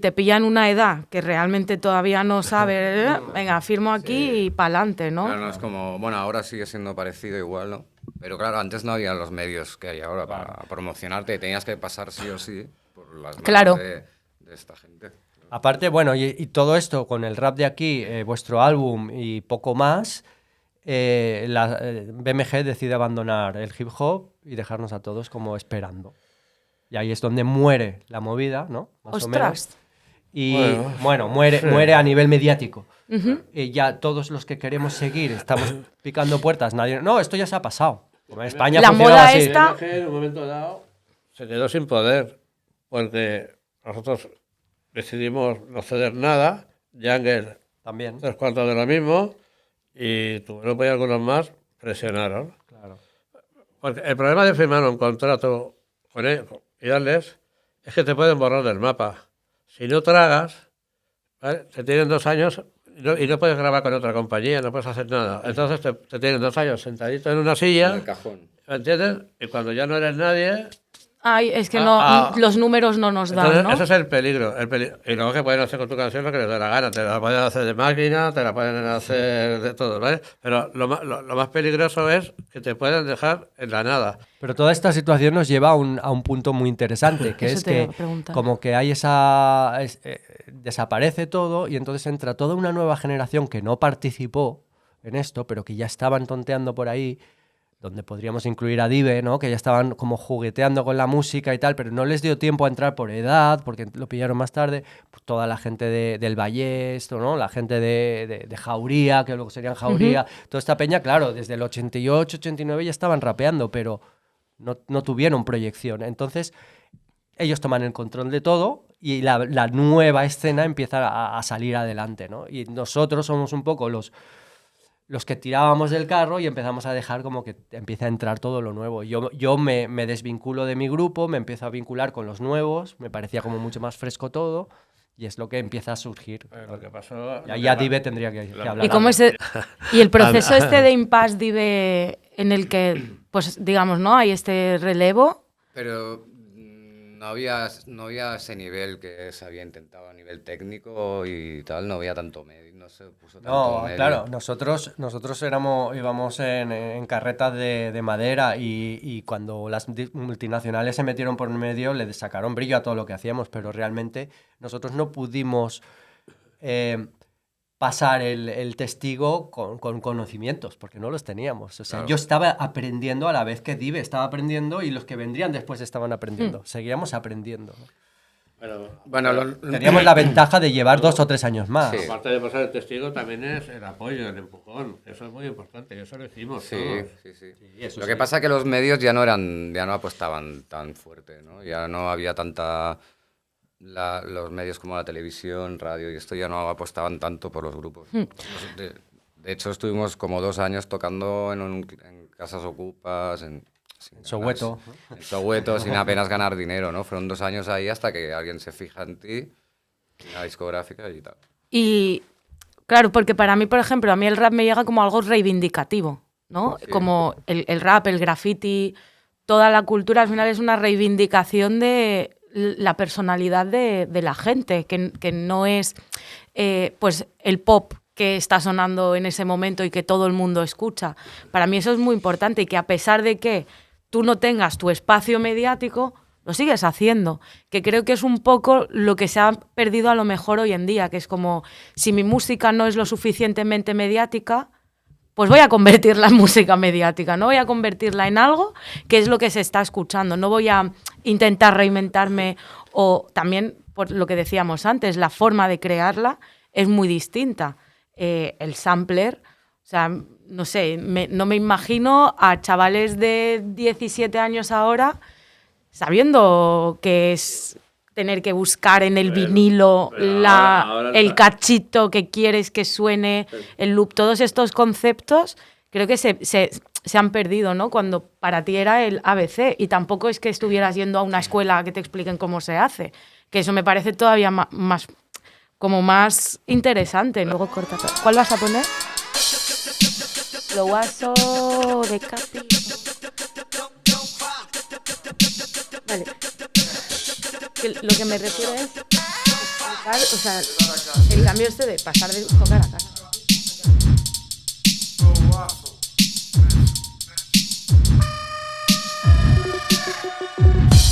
te pillan una edad que realmente todavía no sabe, venga, firmo aquí y pa'lante, ¿no? Claro, no es como, bueno, ahora sigue siendo parecido igual, ¿no? Pero claro, antes no había los medios que hay ahora para promocionarte, tenías que pasar sí o sí por las manos Claro. de esta gente. Aparte, bueno, y todo esto con el rap de aquí, vuestro álbum y poco más, BMG decide abandonar el hip hop y dejarnos a todos como esperando. Y ahí es donde muere la movida, ¿no? Más o menos. ¡Ostras! Y bueno, muere a nivel mediático. Y ya todos los que queremos seguir estamos picando puertas. Nadie, no, esto ya se ha pasado. Como en España La funcionaba moda así. esta- BMG en un momento dado se quedó sin poder porque nosotros decidimos no ceder nada. Jungle También. 3/4 de lo mismo y tu grupo y algunos más presionaron. Claro. Porque el problema de firmar un contrato con ellos y darles es que te pueden borrar del mapa. Si no tragas, ¿vale? Te tienen 2 años y no puedes grabar con otra compañía, no puedes hacer nada. Entonces te tienen 2 años sentadito en una En silla, el cajón. ¿me entiendes? Y cuando ya no eres nadie, Ay, es que no, los números no nos dan, Entonces, ¿no? ese es el peligro. Y luego que pueden hacer con tu canción lo que les dé la gana. Te la pueden hacer de máquina, te la pueden hacer de todo, ¿vale? Pero lo más peligroso es que te pueden dejar en la nada. Pero toda esta situación nos lleva a un punto muy interesante, que Eso es te iba que a preguntar. como que hay desaparece todo y entonces entra toda una nueva generación que no participó en esto, pero que ya estaban tonteando por ahí, donde podríamos incluir a Dive, ¿no? Que ya estaban como jugueteando con la música y tal, pero no les dio tiempo a entrar por edad, porque lo pillaron más tarde. Pues toda la gente del Vallés, ¿no? La gente de Jauría, que luego serían Jauría, toda esta peña, claro, desde el 88, 89 ya estaban rapeando, pero no tuvieron proyección. Entonces, ellos toman el control de todo y la nueva escena empieza a salir adelante, ¿no? Y nosotros somos un poco los que tirábamos del carro y empezamos a dejar como que empieza a entrar todo lo nuevo. Yo me desvinculo de mi grupo, me empiezo a vincular con los nuevos, me parecía como mucho más fresco todo y es lo que empieza a surgir. Lo que pasó... Y ahí ya Dive tendría que hablar. ¿Y cómo es y el proceso este de impasse Dive en el que, pues digamos, ¿no? Hay este relevo? Pero no había ese nivel que se había intentado a nivel técnico y tal, no había tanto medio, no se puso tanto No, medio. claro, nosotros íbamos en carretas de madera y cuando las multinacionales se metieron por en medio le sacaron brillo a todo lo que hacíamos, pero realmente nosotros no pudimos pasar el testigo con conocimientos, porque no los teníamos. O sea, Claro. yo estaba aprendiendo a la vez que Dive estaba aprendiendo y los que vendrían después estaban aprendiendo. Seguíamos aprendiendo, ¿no? Bueno, Teníamos la ventaja de llevar 2 o 3 años más. Sí. aparte de pasar el testigo, también es el apoyo, el empujón. Eso es muy importante, y eso lo hicimos Sí, todos. sí. eso Lo sí. que pasa es que los medios ya no apostaban tan fuerte, ¿no? Ya no había tanta... los medios como la televisión, radio y esto ya no apostaban tanto por los grupos. De hecho, estuvimos como 2 años tocando en casas ocupas, sin Soweto. en Soweto, sin apenas ganar dinero, ¿no? Fueron 2 años ahí hasta que alguien se fija en ti, una discográfica y tal. Y claro, porque para mí, por ejemplo, a mí el rap me llega como algo reivindicativo, ¿no? Sí. Como el rap, el graffiti, toda la cultura al final es una reivindicación de la personalidad de la gente, que no es pues el pop que está sonando en ese momento y que todo el mundo escucha. Para mí eso es muy importante y que a pesar de que tú no tengas tu espacio mediático, lo sigues haciendo, que creo que es un poco lo que se ha perdido a lo mejor hoy en día, que es como, si mi música no es lo suficientemente mediática, pues voy a convertirla en música mediática, no voy a convertirla en algo que es lo que se está escuchando, no voy a intentar reinventarme, o también, por lo que decíamos antes, la forma de crearla es muy distinta. El sampler, o sea, no sé, no me imagino a chavales de 17 años ahora sabiendo que es tener que buscar en el vinilo ahora el cachito que quieres que suene, el loop, todos estos conceptos creo que se han perdido, ¿no? Cuando para ti era el ABC y tampoco es que estuvieras yendo a una escuela que te expliquen cómo se hace, que eso me parece todavía más interesante. Luego corta. ¿Cuál vas a poner? Flowazo de Capi. Vale. Lo que me refiero es explicar, o sea, el cambio este de pasar de tocar a casa.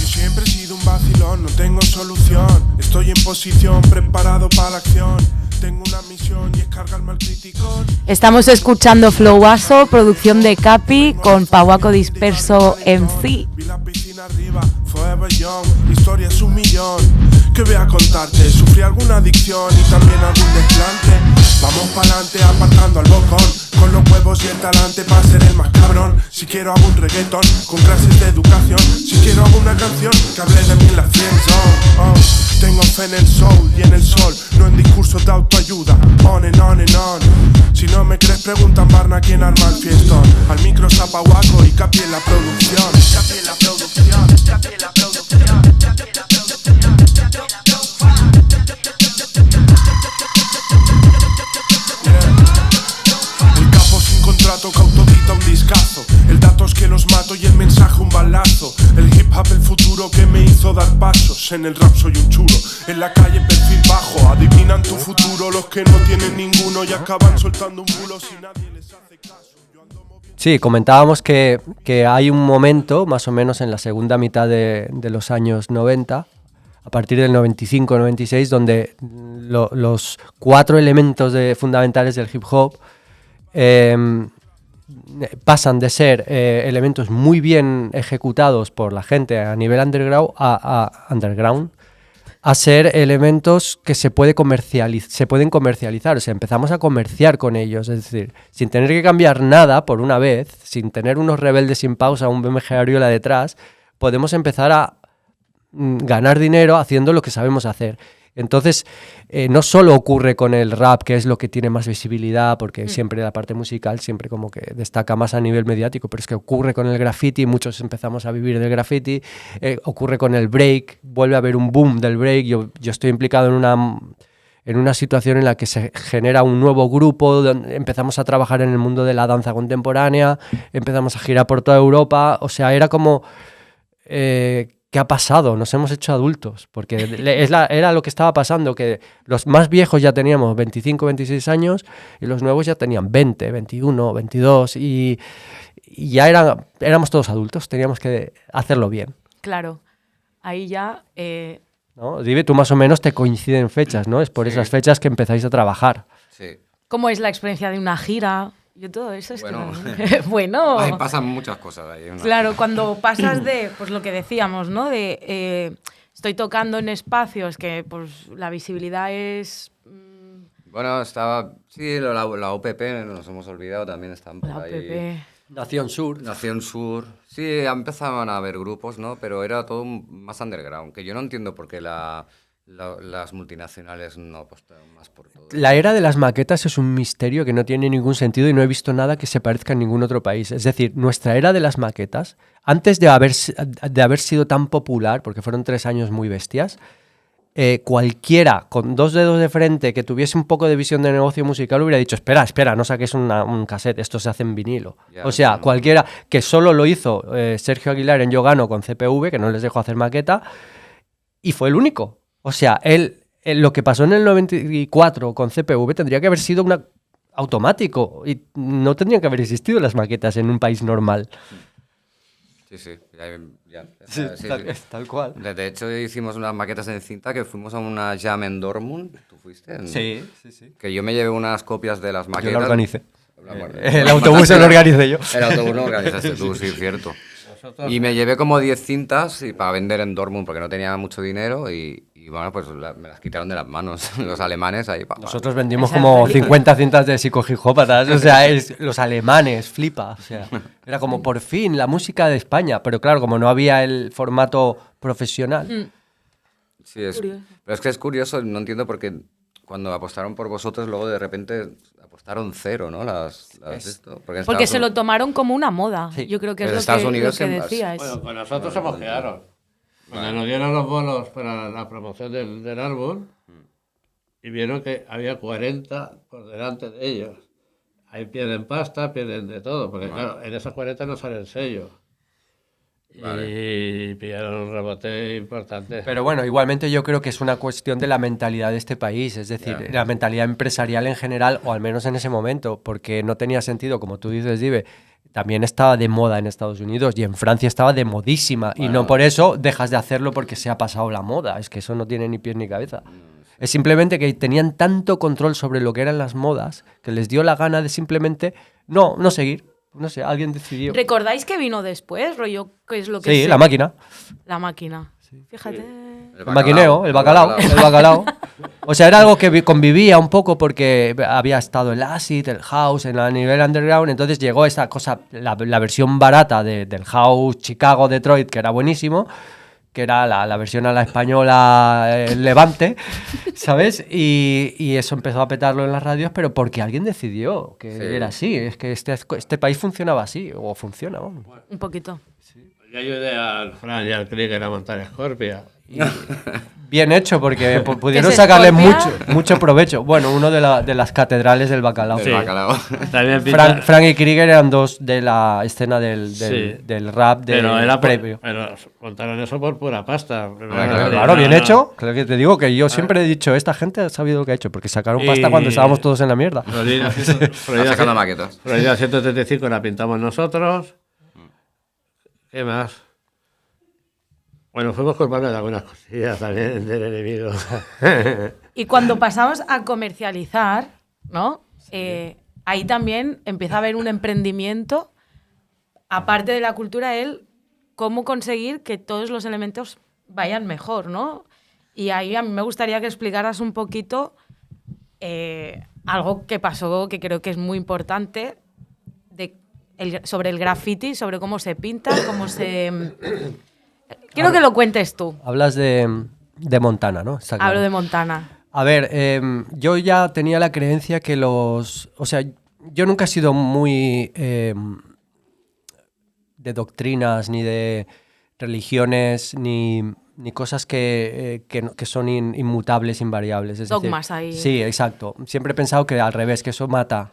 Yo siempre he sido un vacilón, no tengo solución. Estoy en posición, preparado para la acción. Tengo una misión y es cargarme al criticón. Estamos escuchando Flowazo, producción de Capi, con Pahuaco Disperso MC. Vi la piscina arriba, forever young. Mi historia es 1.000.000. ¿Qué voy a contarte? Sufrí alguna adicción y también algún desplante. Vamos pa'lante apartando al bocón, con los huevos y el talante para ser el más cabrón. Si quiero hago un reggaetón con clases de educación. Si quiero hago una canción que hable de mí en la friendzone. Tengo fe en el soul y en el sol, no en discursos de autoayuda. On and on and on. Si no me crees pregunta en Barna quién arma el fiestón. Al micro está Pahuaco y Capi en la producción. Capi en la producción, Capi en la producción, Capi en la producción, Capi en la El capo sin contrato que autodita un discazo. El dato es que los mato y el mensaje un balazo. El hip hop el futuro pasos. En el rap soy un chulo, en la calle perfil bajo. Adivinan tu futuro los que no tienen ninguno y acaban soltando un bulo si nadie les hace caso. Sí, comentábamos que hay un momento, más o menos en la segunda mitad de los años 90, a partir del 95-96, donde los 4 elementos fundamentales del hip hop pasan de ser elementos muy bien ejecutados por la gente a nivel underground a ser elementos que se pueden comercializar. O sea, empezamos a comerciar con ellos, es decir, sin tener que cambiar nada por una vez, sin tener unos rebeldes sin pausa, un BMG Ariola detrás, podemos empezar a ganar dinero haciendo lo que sabemos hacer. Entonces, no solo ocurre con el rap, que es lo que tiene más visibilidad, porque siempre la parte musical siempre como que destaca más a nivel mediático, pero es que ocurre con el graffiti, muchos empezamos a vivir del graffiti, ocurre con el break, vuelve a haber un boom del break. Yo estoy implicado en una situación en la que se genera un nuevo grupo, donde empezamos a trabajar en el mundo de la danza contemporánea, empezamos a girar por toda Europa, o sea, era como... ¿qué ha pasado? Nos hemos hecho adultos, porque era lo que estaba pasando, que los más viejos ya teníamos 25, 26 años y los nuevos ya tenían 20, 21, 22 y ya éramos todos adultos, teníamos que hacerlo bien. Claro, ahí ya... ¿No? Dive, tú más o menos te coinciden fechas, ¿no? Es por esas fechas que empezáis a trabajar. Sí. ¿Cómo es la experiencia de una gira? Yo todo eso es Bueno, bueno. ahí pasan muchas cosas ahí. Claro, cuando pasas de, pues lo que decíamos, ¿no? De estoy tocando en espacios que pues la visibilidad es... Bueno, estaba... Sí, la OPP, nos hemos olvidado, también están por La ahí. OPP. Nación Sur. Nación Sur. Sí, empezaban a haber grupos, ¿no? Pero era todo más underground, que yo no entiendo por qué las multinacionales no apostaron más por todo. La era de las maquetas es un misterio que no tiene ningún sentido y no he visto nada que se parezca en ningún otro país. Es decir, nuestra era de las maquetas, antes de haber sido tan popular, porque fueron 3 años muy bestias, cualquiera con 2 dedos de frente que tuviese un poco de visión de negocio musical hubiera dicho, espera, no saques un cassette, esto se hace en vinilo. Ya, o sea, no. cualquiera, que solo lo hizo Sergio Aguilar en Yo Gano con CPV, que no les dejó hacer maqueta, y fue el único. O sea, lo que pasó en el 94 con CPV tendría que haber sido automático y no tendrían que haber existido las maquetas en un país normal. Sí. Tal cual. De hecho, hicimos unas maquetas en cinta que fuimos a una jam en Dortmund. ¿Tú fuiste? Sí. Que yo me llevé unas copias de las maquetas. Yo la organicé. El El autobús lo organicé yo. El autobús lo organizaste tú, sí, cierto. Y me llevé como 10 cintas para vender en Dortmund porque no tenía mucho dinero y bueno, pues me las quitaron de las manos los alemanes ahí. Nosotros vendimos como 50 cintas de psicogijópatas, o sea, los alemanes, flipa, o sea, era como por fin la música de España, pero claro, como no había el formato profesional. Sí, pero es que es curioso, no entiendo por qué cuando apostaron por vosotros luego de repente apostaron 0, ¿no? Porque se lo tomaron como una moda. Sí. Yo creo que Pero es Estados lo Unidos que en- decías. Bueno, con nosotros se mojearon. Cuando nos dieron los bolos para la promoción del álbum y vieron que había 40 por delante de ellos. Ahí pierden pasta, pierden de todo, porque claro, en esos 40 no sale el sello. Y pillaron un rebote importante. Pero bueno, igualmente yo creo que es una cuestión de la mentalidad de este país, es decir, la mentalidad empresarial en general, o al menos en ese momento, porque no tenía sentido, como tú dices, Dive, también estaba de moda en Estados Unidos y en Francia estaba de modísima, y no por eso dejas de hacerlo porque se ha pasado la moda, es que eso no tiene ni pies ni cabeza. Es simplemente que tenían tanto control sobre lo que eran las modas que les dio la gana de simplemente no seguir. No sé, alguien decidió. ¿Recordáis que vino después, rollo? ¿Qué es lo que Sí, sé? la máquina. La máquina. Fíjate. El maquineo, el bacalao. O sea, era algo que convivía un poco porque había estado el acid, el house en a nivel underground, entonces llegó esta cosa, la versión barata del house Chicago, Detroit, que era buenísimo, que era la versión a la española Levante, ¿sabes? Y eso empezó a petarlo en las radios, pero porque alguien decidió que era así, es que este país funcionaba así, o funciona, vamos. Un poquito. Yo ayudé al Fran y al Krieger a montar Scorpia. Bien hecho, porque pudieron se sacarle Scorpia? mucho provecho. Bueno, uno de las catedrales del bacalao. Del bacalao. También pinta, Frank y Krieger eran dos de la escena del Sí. rap pero era previo. pero montaron eso por pura pasta. Claro, bien hecho. Claro que te digo que yo siempre he dicho, esta gente ha sabido lo que ha hecho, porque sacaron pasta cuando estábamos todos en la mierda. Está sacando maquetas. Florida 135 la pintamos nosotros. ¿Qué más? Bueno, fuimos culpables de algunas cosillas también del enemigo. Y cuando pasamos a comercializar, ¿no? Ahí también empieza a haber un emprendimiento, aparte de la cultura, cómo conseguir que todos los elementos vayan mejor, ¿no? Y ahí a mí me gustaría que explicaras un poquito algo que pasó, que creo que es muy importante, sobre el graffiti, sobre cómo se pinta, cómo se... Quiero que lo cuentes tú. Hablas de Montana, ¿no? Está claro. Hablo de Montana. A ver, yo ya tenía la creencia que o sea, yo nunca he sido muy de doctrinas, ni de religiones, ni cosas que son inmutables, invariables. Es Dogmas decir, ahí. Sí, exacto. Siempre he pensado que al revés, que eso mata,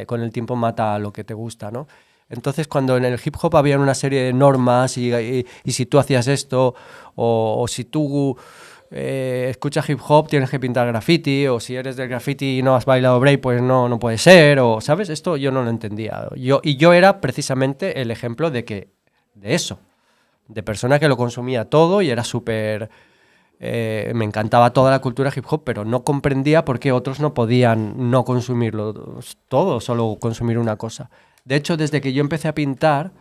con el tiempo mata lo que te gusta, ¿no? Entonces, cuando en el hip hop había una serie de normas y si tú hacías esto o si tú escuchas hip hop tienes que pintar graffiti, o si eres del graffiti y no has bailado break, pues no puede ser, o ¿sabes? Esto yo no lo entendía. Yo era precisamente el ejemplo de eso, de persona que lo consumía todo y era súper... me encantaba toda la cultura hip hop, pero no comprendía por qué otros no podían no consumirlo todo, solo consumir una cosa. De hecho, desde que yo empecé a pintar,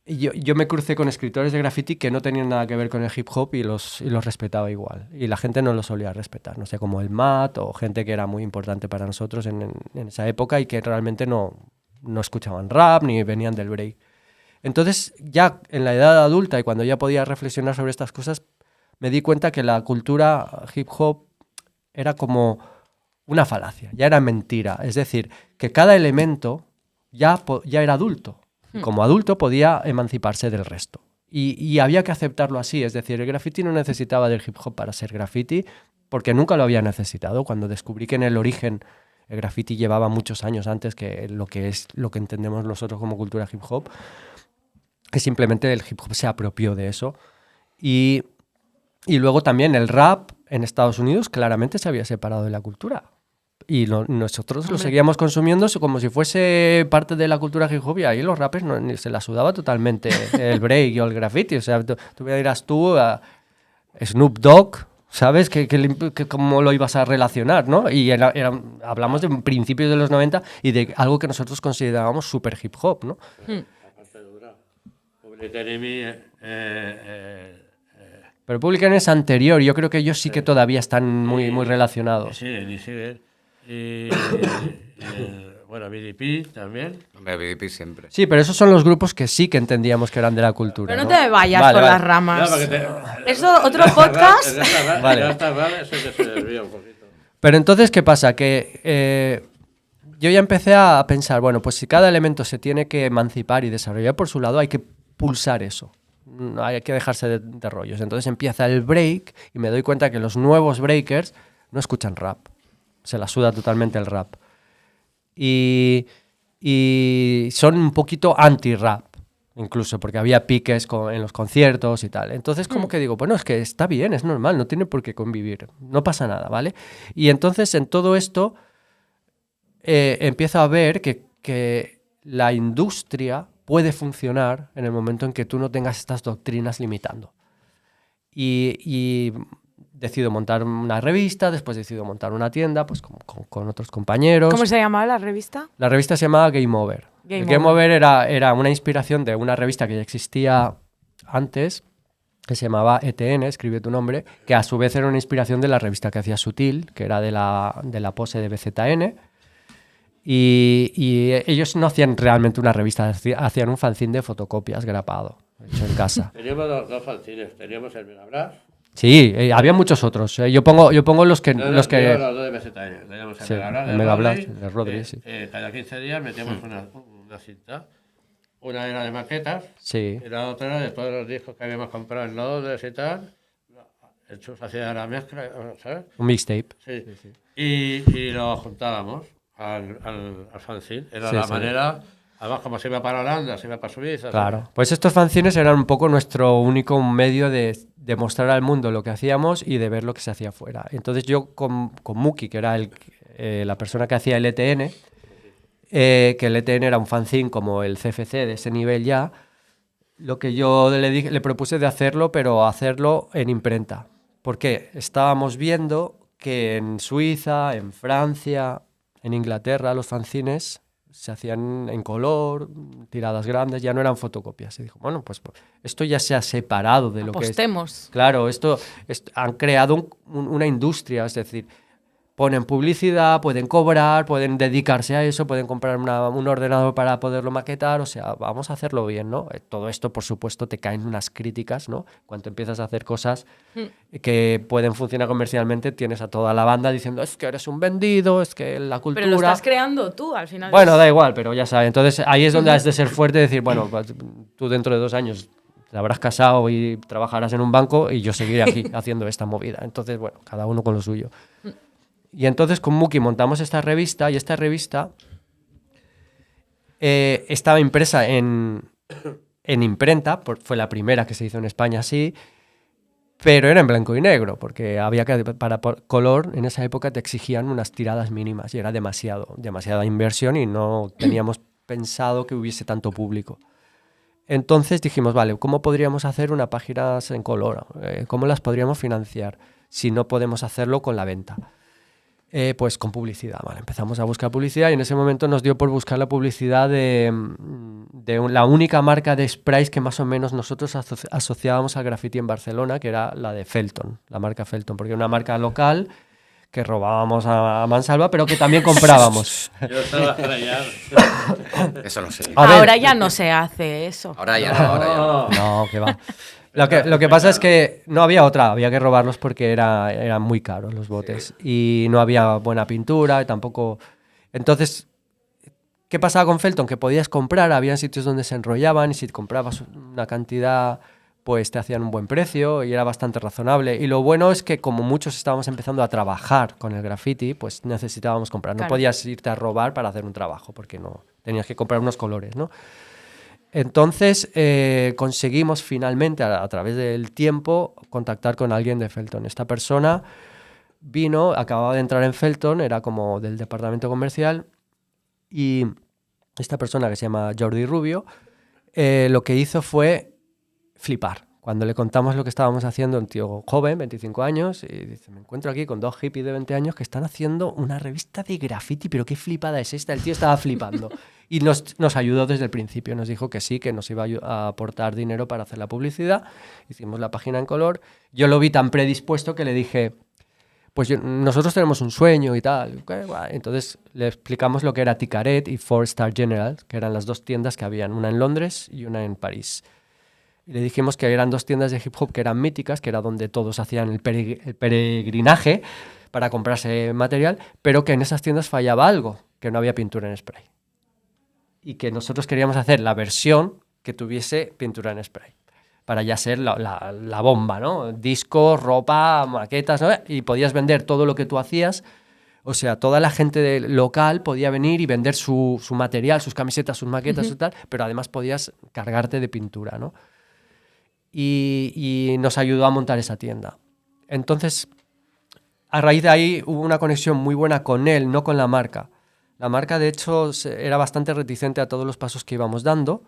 yo me crucé con escritores de graffiti que no tenían nada que ver con el hip hop y los respetaba igual. Y la gente no los solía respetar, no sé, como el Matt o gente que era muy importante para nosotros en esa época y que realmente no escuchaban rap ni venían del break. Entonces, ya en la edad adulta y cuando ya podía reflexionar sobre estas cosas, me di cuenta que la cultura hip hop era como una falacia, ya era mentira. Es decir, que cada elemento ya era adulto. Y como adulto podía emanciparse del resto. Y había que aceptarlo así. Es decir, el graffiti no necesitaba del hip hop para ser graffiti, porque nunca lo había necesitado. Cuando descubrí que en el origen el graffiti llevaba muchos años antes que lo que entendemos nosotros como cultura hip hop, que simplemente el hip hop se apropió de eso. Y luego también el rap en Estados Unidos claramente se había separado de la cultura. Y nosotros lo seguíamos consumiendo como si fuese parte de la cultura hip hop, y ahí los rappers se la sudaba totalmente el break o el graffiti. O sea, tú me dirás tú a Snoop Dogg, ¿sabes? ¿Cómo lo ibas a relacionar, no? Y hablamos de principios de los 90 y de algo que nosotros considerábamos súper hip hop, ¿no? La parte dura. Public Enemy... Pero Public Enemy es anterior, yo creo que ellos sí que todavía están muy relacionados. Siguen. Y bueno, BDP también. Hombre, BDP siempre. Sí, pero esos son los grupos que sí que entendíamos que eran de la cultura. Pero no te vayas por las ramas. Eso, otro podcast. Vale. Eso que se desvía un poquito. Pero entonces, ¿qué pasa? Que yo ya empecé a pensar, bueno, pues si cada elemento se tiene que emancipar y desarrollar por su lado, hay que pulsar eso. Hay que dejarse de rollos. Entonces empieza el break y me doy cuenta que los nuevos breakers no escuchan rap. Se la suda totalmente el rap. Y son un poquito anti-rap, incluso, porque había piques en los conciertos y tal. Entonces, como que digo, bueno, es que está bien, es normal, no tiene por qué convivir, no pasa nada, ¿vale? Y entonces, en todo esto, empiezo a ver que la industria puede funcionar en el momento en que tú no tengas estas doctrinas limitando. Y decido montar una revista, después decido montar una tienda, pues con otros compañeros. ¿Cómo se llamaba la revista? La revista se llamaba Game Over. Game Over era una inspiración de una revista que ya existía antes, que se llamaba ETN, escribe tu nombre, que a su vez era una inspiración de la revista que hacía Sutil, que era de la pose de BZN. Y ellos no hacían realmente una revista, hacían un fanzine de fotocopias grapado, hecho en casa. Teníamos dos fanzines, teníamos el Megablast. Sí, había muchos otros. Yo pongo los que... Los dos de BZN. Teníamos el Sí, Megablast, el Megablast, de Rodri, sí. Cada 15 días metíamos una cinta Una era de maquetas Sí, y la otra era de todos los discos que habíamos comprado en Londres y tal. El Chus hacía la mezcla, ¿sabes? un mixtape. Sí. Y lo juntábamos al fanzine. Era Sí, la sí. manera, además como se iba para Holanda, se iba para Suiza. Claro. Pues estos fanzines eran un poco nuestro único medio de mostrar al mundo lo que hacíamos y de ver lo que se hacía afuera. Entonces yo con Muki, que era la persona que hacía el ETN, que el ETN era un fanzine como el CFC de ese nivel ya, lo que yo le propuse de hacerlo, pero hacerlo en imprenta. Porque estábamos viendo que en Suiza, en Francia, en Inglaterra, los fanzines se hacían en color, tiradas grandes, ya no eran fotocopias. Y dijo, bueno, pues esto ya se ha separado de lo que es. Apostemos. Claro, han creado una industria, es decir, ponen publicidad, pueden cobrar, pueden dedicarse a eso, pueden comprar un ordenador para poderlo maquetar, o sea, vamos a hacerlo bien, ¿no? Todo esto, por supuesto, te caen unas críticas, ¿no? Cuando empiezas a hacer cosas que pueden funcionar comercialmente, tienes a toda la banda diciendo, es que eres un vendido, es que la cultura... Pero lo estás creando tú, al final. Bueno, da igual, pero ya sabes. Entonces, ahí es donde has de ser fuerte y decir, bueno, pues, tú dentro de 2 años te habrás casado y trabajarás en un banco y yo seguiré aquí haciendo esta movida. Entonces, bueno, cada uno con lo suyo. Y entonces con Muki montamos esta revista y esta revista estaba impresa en imprenta, fue la primera que se hizo en España así, pero era en blanco y negro, porque había que, para color en esa época te exigían unas tiradas mínimas y era demasiada inversión y no teníamos pensado que hubiese tanto público. Entonces dijimos, vale, ¿cómo podríamos hacer una página en color? ¿Cómo las podríamos financiar si no podemos hacerlo con la venta? Pues con publicidad, ¿vale? Empezamos a buscar publicidad y en ese momento nos dio por buscar la publicidad de la única marca de sprays que más o menos nosotros asociábamos al graffiti en Barcelona, que era la de Felton, la marca Felton, porque era una marca local que robábamos a mansalva, pero que también comprábamos. Yo estaba allá. Eso no sé. A ver. Ahora ya no se hace eso. Ahora ya no, ahora ya no. No, que va. Lo que pasa es que no había otra, había que robarlos porque eran muy caros los botes y no había buena pintura y tampoco... Entonces, ¿qué pasaba con Felton? Que podías comprar, había sitios donde se enrollaban y si comprabas una cantidad, pues te hacían un buen precio y era bastante razonable. Y lo bueno es que como muchos estábamos empezando a trabajar con el graffiti, pues necesitábamos comprar. No Claro. podías irte a robar para hacer un trabajo porque no tenías que comprar unos colores, ¿no? Entonces conseguimos finalmente, a través del tiempo, contactar con alguien de Felton. Esta persona vino, acababa de entrar en Felton, era como del departamento comercial, y esta persona que se llama Jordi Rubio, lo que hizo fue flipar. Cuando le contamos lo que estábamos haciendo, un tío joven, 25 años, y dice, me encuentro aquí con 2 hippies de 20 años que están haciendo una revista de graffiti, pero qué flipada es esta. El tío estaba flipando. Y nos ayudó desde el principio, nos dijo que sí, que nos iba a aportar dinero para hacer la publicidad. Hicimos la página en color. Yo lo vi tan predispuesto que le dije, pues nosotros tenemos un sueño y tal. Entonces le explicamos lo que era Ticaret y 4-Star General, que eran las 2 tiendas que habían, una en Londres y una en París. Y le dijimos que eran 2 tiendas de hip hop que eran míticas, que era donde todos hacían el peregrinaje para comprarse material, pero que en esas tiendas fallaba algo, que no había pintura en spray. Y que nosotros queríamos hacer la versión que tuviese pintura en spray, para ya ser la bomba, ¿no? Discos, ropa, maquetas, ¿no? Y podías vender todo lo que tú hacías. O sea, toda la gente local podía venir y vender su material, sus camisetas, sus maquetas y tal, pero además podías cargarte de pintura, ¿no? Y nos ayudó a montar esa tienda. Entonces, a raíz de ahí hubo una conexión muy buena con él, no con la marca. La marca, de hecho, era bastante reticente a todos los pasos que íbamos dando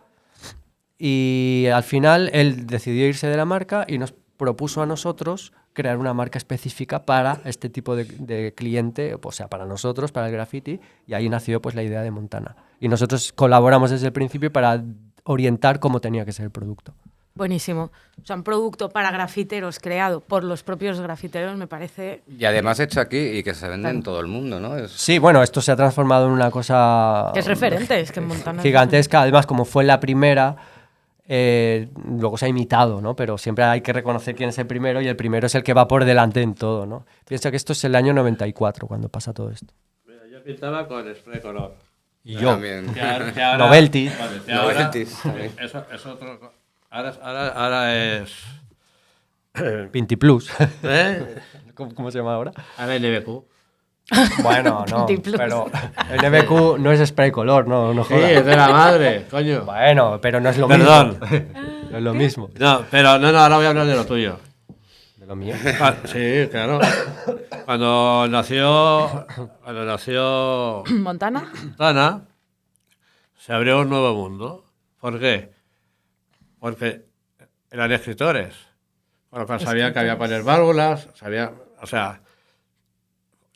y al final él decidió irse de la marca y nos propuso a nosotros crear una marca específica para este tipo de cliente, o sea, para nosotros, para el graffiti, y ahí nació pues la idea de Montana. Y nosotros colaboramos desde el principio para orientar cómo tenía que ser el producto. Buenísimo. O sea, un producto para grafiteros creado por los propios grafiteros me parece... Y además hecho aquí y que se vende en todo el mundo, ¿no? Sí, bueno, esto se ha transformado en una cosa... Es referente, es que en Montana... Gigantesca. Además, como fue la primera, luego se ha imitado, ¿no? Pero siempre hay que reconocer quién es el primero y el primero es el que va por delante en todo, ¿no? Piensa que esto es el año 94 cuando pasa todo esto. Mira, yo pintaba con spray color. Y yo. También. Que ahora- Novelty. Vale, que ahora- Novelties, también. Eso es otro. Ahora es. Pinti Plus. ¿Eh? ¿Cómo se llama ahora? Ahora es NBQ. Bueno, no. Pinti Plus. Pero NBQ no es spray color, no Sí, jodas. es de la madre, coño. Bueno, pero no es lo Perdón. mismo. No es lo mismo. No, pero no, ahora voy a hablar de lo tuyo. De lo mío. Sí, claro. Cuando nació Montana. Montana, se abrió un nuevo mundo. ¿Por qué? Porque eran escritores. Con lo cual sabían que había que poner válvulas, o sea,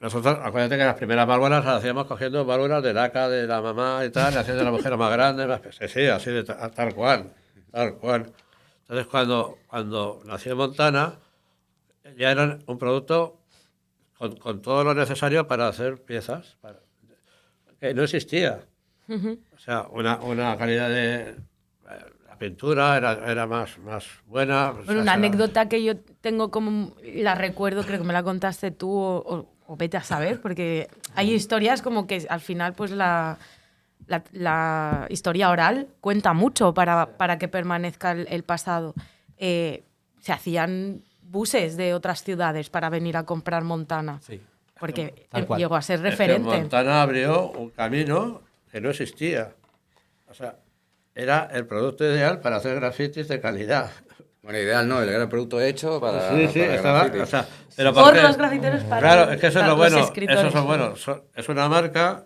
nosotros, acuérdate que las primeras válvulas las hacíamos cogiendo válvulas de laca de la mamá y tal, y haciendo la mujer más grande, sí, así de tal cual, tal cual. Entonces cuando nació Montana, ya eran un producto con todo lo necesario para hacer piezas, que no existía. O sea, una calidad de... La pintura era más buena. Bueno, una anécdota que yo tengo como, la recuerdo, creo que me la contaste tú o vete a saber, porque hay historias como que al final pues la historia oral cuenta mucho para que permanezca el pasado. Se hacían buses de otras ciudades para venir a comprar Montana, Sí. porque Tal cual. llegó a ser Es que referente. Montana abrió un camino que no existía. O sea, era el producto ideal para hacer grafitis de calidad. Bueno, ideal no, era el producto hecho para. Sí, para estaba. graffiti. O sea, pero Por porque- los grafiteros para Claro, es que eso es lo los bueno. escritores. Eso es bueno. Es una marca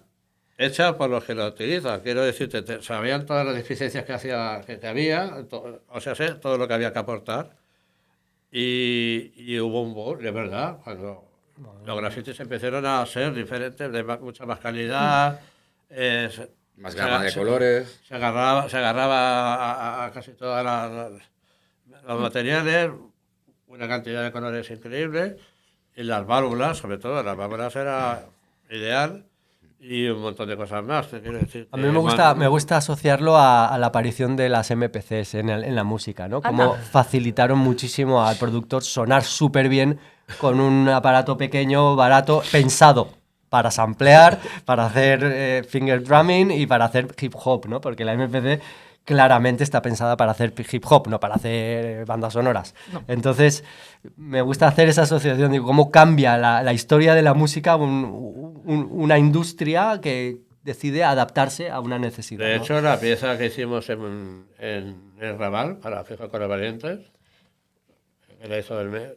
hecha por los que la utilizan. Quiero decirte, sabían todas las deficiencias que había, o sea, sé todo lo que había que aportar. Y hubo un boom, de verdad, cuando los grafitis empezaron a ser diferentes, de mucha más calidad. Más gama de colores. Se agarraba a casi todos los materiales, una cantidad de colores increíbles, y las válvulas, sobre todo, las válvulas era ideal, y un montón de cosas más. Te quiero decir, A mí me gusta asociarlo a la aparición de las MPCs en la música, ¿no? Como Anda. facilitaron muchísimo al productor sonar súper bien con un aparato pequeño, barato, pensado para samplear, para hacer finger drumming y para hacer hip hop, ¿no? Porque la MPC claramente está pensada para hacer hip hop, no para hacer bandas sonoras. Entonces, me gusta hacer esa asociación de cómo cambia la historia de la música, una industria que decide adaptarse a una necesidad. De ¿no? hecho, la pieza que hicimos en el Raval, para Fijo con los Valientes, que la hizo Belmez,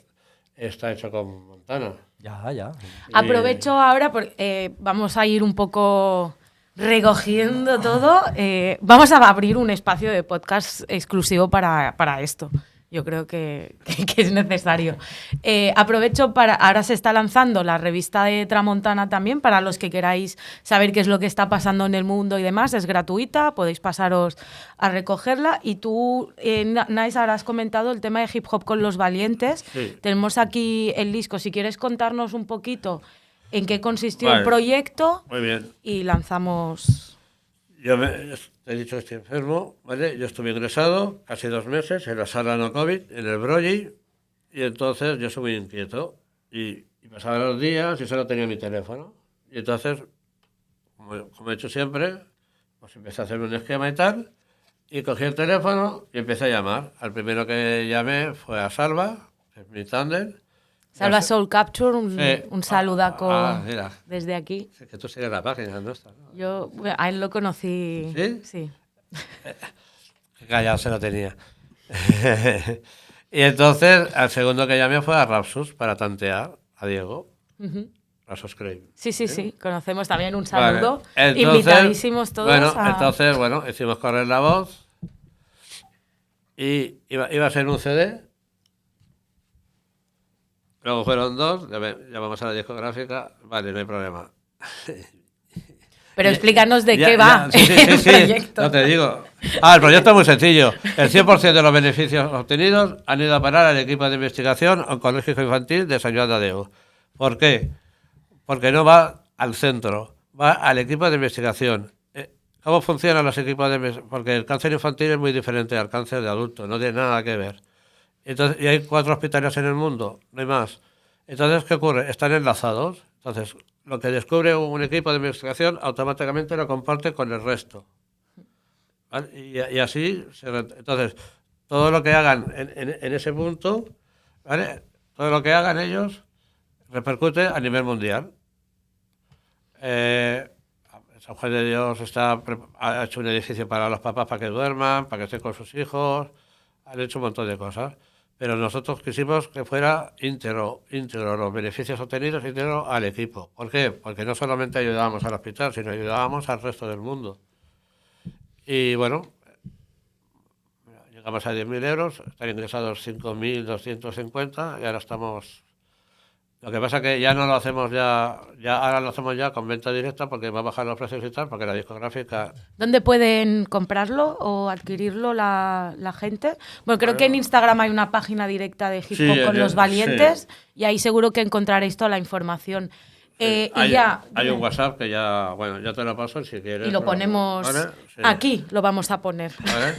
está hecho con Montana. Ya. Aprovecho ahora porque vamos a ir un poco recogiendo todo. Vamos a abrir un espacio de podcast exclusivo para esto. Yo creo que es necesario. Aprovecho ahora se está lanzando la revista de Tramontana también, para los que queráis saber qué es lo que está pasando en el mundo y demás. Es gratuita, podéis pasaros a recogerla. Y tú, Nice, ahora has comentado el tema de hip hop con los valientes. Sí. Tenemos aquí el disco. Si quieres contarnos un poquito en qué consistió el Vale. proyecto Muy bien. y lanzamos... Yo te he dicho que estoy enfermo, ¿vale? Yo estuve ingresado casi 2 meses en la sala no COVID, en el Broglie, y entonces yo soy muy inquieto. Y pasaban los días y solo tenía mi teléfono. Y entonces, como he hecho siempre, pues empecé a hacer un esquema y tal, y cogí el teléfono y empecé a llamar. Al primero que llamé fue a Salva, que es mi tándem. Salva Soul Capture, Sí. un saludaco Mira, desde aquí. es que tú sigues la página nuestra, ¿no? Yo a él lo conocí. ¿Sí? Sí. Que callado se lo tenía. Y entonces, al segundo que llamé fue a Rapsus para tantear a Diego. Ujú. Rapsus Crane. Sí. Conocemos también un saludo. Vale. Entonces, Invitadísimos todos Bueno, hicimos correr la voz. Y iba a ser un CD. Luego fueron 2. Llamamos a la discográfica. Vale, no hay problema. Pero explícanos de Ya, qué va sí, el sí, proyecto. no te digo. El proyecto es muy sencillo. El 100% de los beneficios obtenidos han ido a parar al equipo de investigación oncológico infantil de Sant Joan de Déu. ¿Por qué? Porque no va al centro, va al equipo de investigación. ¿Cómo funcionan los equipos de investigación? Porque el cáncer infantil es muy diferente al cáncer de adulto, no tiene nada que ver. Entonces, y hay 4 hospitales en el mundo, no hay más. Entonces, ¿qué ocurre? Están enlazados. Entonces, lo que descubre un equipo de investigación automáticamente lo comparte con el resto. ¿Vale? Y así, entonces, todo lo que hagan en ese punto, ¿vale? Todo lo que hagan ellos repercute a nivel mundial. San Juan de Dios ha hecho un edificio para los papás para que duerman, para que estén con sus hijos, han hecho un montón de cosas. Pero nosotros quisimos que fuera íntegro los beneficios obtenidos, íntegro al equipo. ¿Por qué? Porque no solamente ayudábamos al hospital, sino ayudábamos al resto del mundo. Y bueno, llegamos a 10.000 euros, están ingresados 5.250 y ahora estamos... Lo que pasa es que ya no lo hacemos ahora lo hacemos ya con venta directa porque va a bajar los precios y tal, porque la discográfica... ¿Dónde pueden comprarlo o adquirirlo la gente? Bueno, creo que en Instagram hay una página directa de Hip Hop con los Valientes y ahí seguro que encontraréis toda la información. Sí. Hay un WhatsApp que ya te lo paso si quieres. Y lo ponemos... ¿Vale? Sí. Aquí lo vamos a poner. ¿Vale?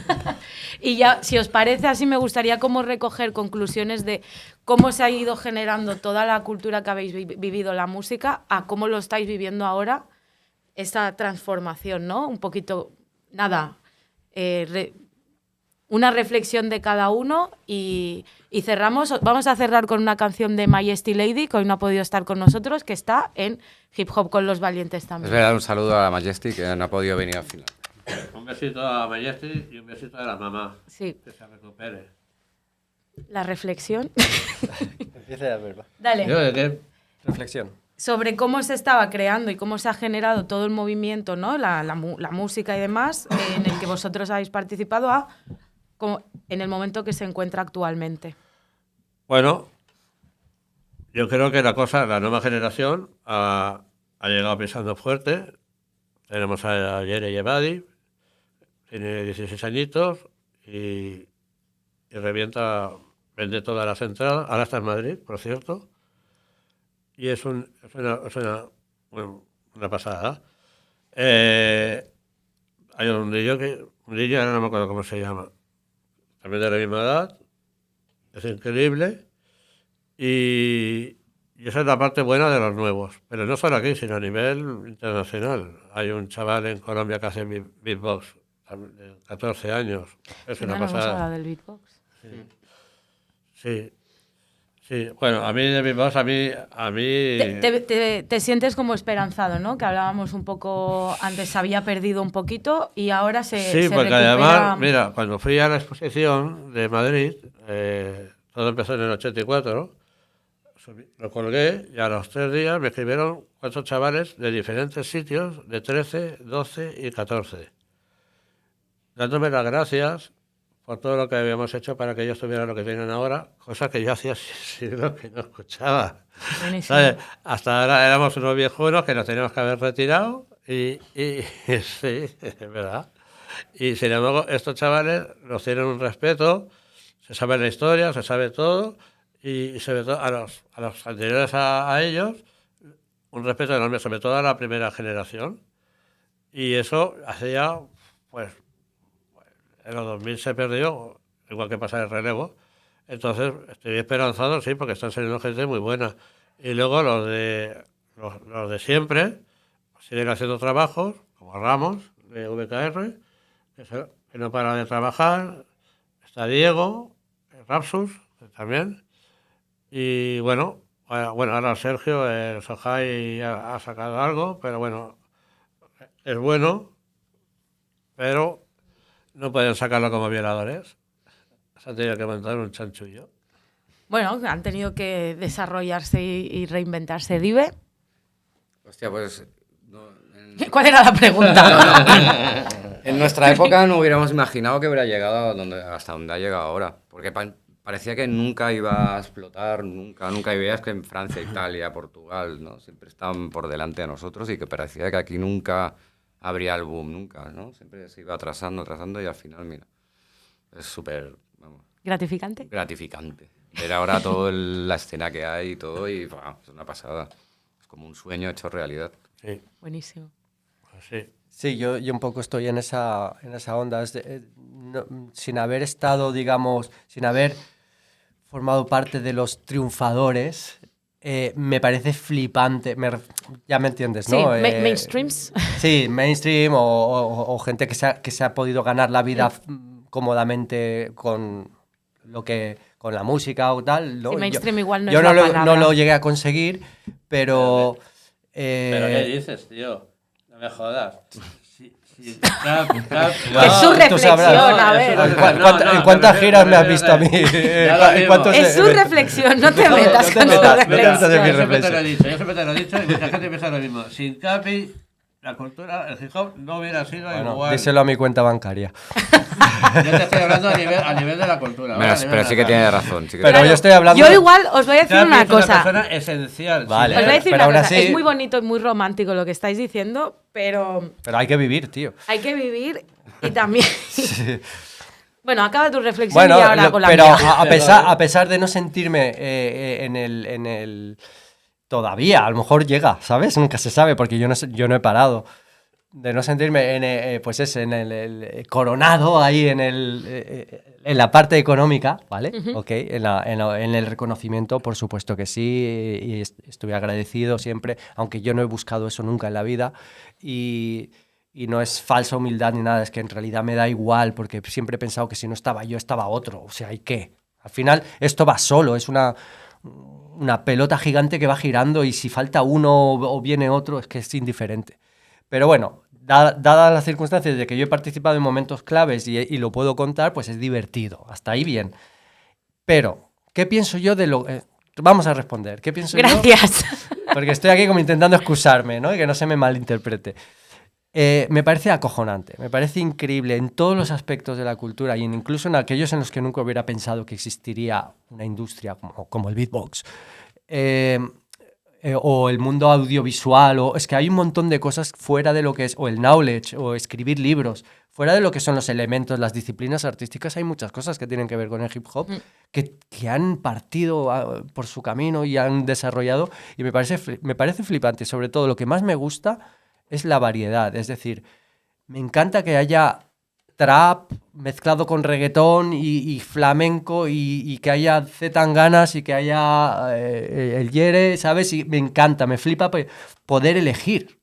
Y ya, si os parece, así me gustaría como recoger conclusiones de cómo se ha ido generando toda la cultura que habéis vivido, la música, a cómo lo estáis viviendo ahora, esa transformación, ¿no? Un poquito, nada, una reflexión de cada uno y cerramos. Vamos a cerrar con una canción de Majesty Lady, que hoy no ha podido estar con nosotros, que está en Hip Hop con los Valientes también. Es verdad, un saludo a la Majesty, que no ha podido venir al final. Un besito a Majesty y un besito a la mamá. Sí. Que se recupere. La reflexión. Empieza a verla. Dale. ¿Yo de qué? Reflexión. Sobre cómo se estaba creando y cómo se ha generado todo el movimiento, ¿no? La música y demás, en el que vosotros habéis participado, como en el momento que se encuentra actualmente. Bueno, yo creo que la nueva generación ha llegado pisando fuerte. Tenemos a Yere Yebadi, tiene 16 añitos y revienta, vende todas las entradas. Ahora está en Madrid, por cierto. Y es una pasada. Hay un DJ, ahora no me acuerdo cómo se llama, también de la misma edad, es increíble. Y esa es la parte buena de los nuevos, pero no solo aquí, sino a nivel internacional. Hay un chaval en Colombia que hace beatbox, de 14 años. Es una pasada. ¿No hemos hablado del beatbox? Sí. Sí, bueno, a mí de beatbox, a mí... Te sientes como esperanzado, ¿no? Que hablábamos un poco antes, se había perdido un poquito y ahora se Sí, porque recupera. además, mira, cuando fui a la exposición de Madrid, todo empezó en el 84, lo colgué y a los 3 días me escribieron 4 chavales de diferentes sitios, de 13, 12 y 14, dándome las gracias por todo lo que habíamos hecho para que ellos tuvieran lo que tienen ahora, cosa que yo hacía siglos que no escuchaba. ¿Sabes? Hasta ahora éramos unos viejunos que nos teníamos que haber retirado y sí, es verdad. Y sin embargo, estos chavales nos tienen un respeto, se sabe la historia, se sabe todo, y sobre todo a los anteriores a ellos, un respeto enorme, sobre todo a la primera generación. Y eso hacía, pues, en los 2000 se perdió, igual que pasa el relevo. Entonces, estoy esperanzado, sí, porque están saliendo gente muy buena. Y luego los de siempre siguen haciendo trabajos, como Ramos, de VKR, que no para de trabajar. Está Diego, Rapsus, también. Y bueno, ahora Sergio, el Sohai ha sacado algo, pero bueno, es bueno, pero no pueden sacarlo como violadores. Se han tenido que montar un chanchullo. Bueno, han tenido que desarrollarse y reinventarse. ¿Dive? Hostia, pues... ¿Cuál era la pregunta? En nuestra época no hubiéramos imaginado que hubiera llegado hasta donde ha llegado ahora. Porque parecía que nunca iba a explotar, nunca veías que en Francia, Italia, Portugal, ¿no? Siempre estaban por delante de nosotros y que parecía que aquí nunca habría el boom, nunca, ¿no? Siempre se iba atrasando y al final, mira, es súper... ¿Gratificante? Gratificante. Ver ahora toda la escena que hay y todo y wow, es una pasada. Es como un sueño hecho realidad. Sí. Buenísimo. Pues sí. Sí, yo un poco estoy en esa onda. Sin haber estado, digamos, sin haber formado parte de los triunfadores, me parece flipante. Ya me entiendes, ¿no? Sí, mainstreams. Sí, mainstream o gente que se ha podido ganar la vida cómodamente con la música o tal, ¿no? Sí, mainstream igual no yo es la palabra. no lo llegué a conseguir, pero... ¿Pero qué dices, tío? No me jodas. Es su reflexión, a ver. ¿En cuántas giras me has visto a mí? Es su reflexión, no te metas con su reflexión. Yo siempre te lo he dicho y mucha gente piensa lo mismo. Sin Capi, la cultura, el hip hop no hubiera sido igual. Díselo a mi cuenta bancaria. Yo te estoy hablando a nivel de la cultura. Pero sí que tiene razón. Pero yo estoy hablando... Yo igual os voy a decir una cosa. Es una persona esencial. Vale. Os voy a decir Pero una aún cosa. así- Es muy bonito y muy romántico lo que estáis diciendo, pero Pero hay que vivir, tío. hay que vivir y también... Bueno, acaba tu reflexión Bueno, y ahora con la pero mía. a pesar de no sentirme en el... Todavía, a lo mejor llega, ¿sabes? Nunca se sabe, porque yo no he parado. De no sentirme en el coronado ahí en la parte económica, ¿vale? Okay. En el reconocimiento, por supuesto que sí, y estoy agradecido siempre, aunque yo no he buscado eso nunca en la vida, y no es falsa humildad ni nada, es que en realidad me da igual, porque siempre he pensado que si no estaba yo, estaba otro, o sea, ¿y qué? Al final esto va solo, es una pelota gigante que va girando, y si falta uno o viene otro, es que es indiferente. Pero bueno, dadas las circunstancias de que yo he participado en momentos claves y lo puedo contar, pues es divertido. Hasta ahí bien. Pero, ¿qué pienso yo de lo...? Vamos a responder. ¿Qué pienso yo? Gracias. Porque estoy aquí como intentando excusarme, ¿no? Y que no se me malinterprete. Me parece acojonante, me parece increíble en todos los aspectos de la cultura y incluso en aquellos en los que nunca hubiera pensado que existiría una industria como el beatbox. O el mundo audiovisual, o es que hay un montón de cosas fuera de lo que es, o el knowledge, o escribir libros, fuera de lo que son los elementos, las disciplinas artísticas, hay muchas cosas que tienen que ver con el hip hop, que han partido por su camino y han desarrollado, y me parece flipante. Sobre todo, lo que más me gusta es la variedad, es decir, me encanta que haya trap mezclado con reggaetón y flamenco y que haya Zetangana y que haya el Yere, ¿sabes? Y me encanta, me flipa poder elegir.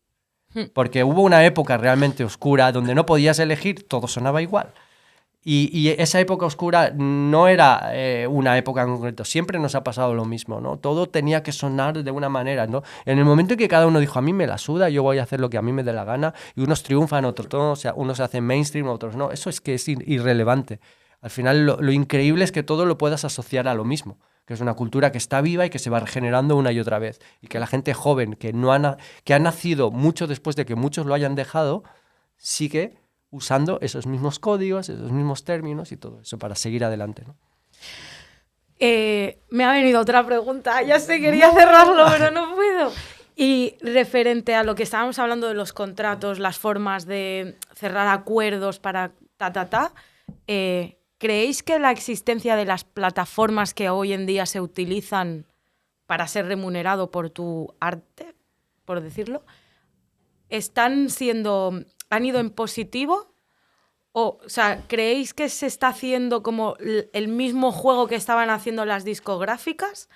Porque hubo una época realmente oscura donde no podías elegir, todo sonaba igual. Y esa época oscura no era una época en concreto, siempre nos ha pasado lo mismo, ¿no? Todo tenía que sonar de una manera, ¿no? En el momento en que cada uno dijo, a mí me la suda, yo voy a hacer lo que a mí me dé la gana, y unos triunfan, otros no, o sea, unos se hacen mainstream, otros no, eso es que es irrelevante. Al final lo increíble es que todo lo puedas asociar a lo mismo, que es una cultura que está viva y que se va regenerando una y otra vez, y que la gente joven que ha nacido mucho después de que muchos lo hayan dejado, sigue usando esos mismos códigos, esos mismos términos y todo eso para seguir adelante, ¿no? Me ha venido otra pregunta. Ya sé, quería cerrarlo, pero no puedo. Y referente a lo que estábamos hablando de los contratos, las formas de cerrar acuerdos para ¿creéis que la existencia de las plataformas que hoy en día se utilizan para ser remunerado por tu arte, por decirlo, han ido en positivo? O sea, ¿creéis que se está haciendo como el mismo juego que estaban haciendo las discográficas?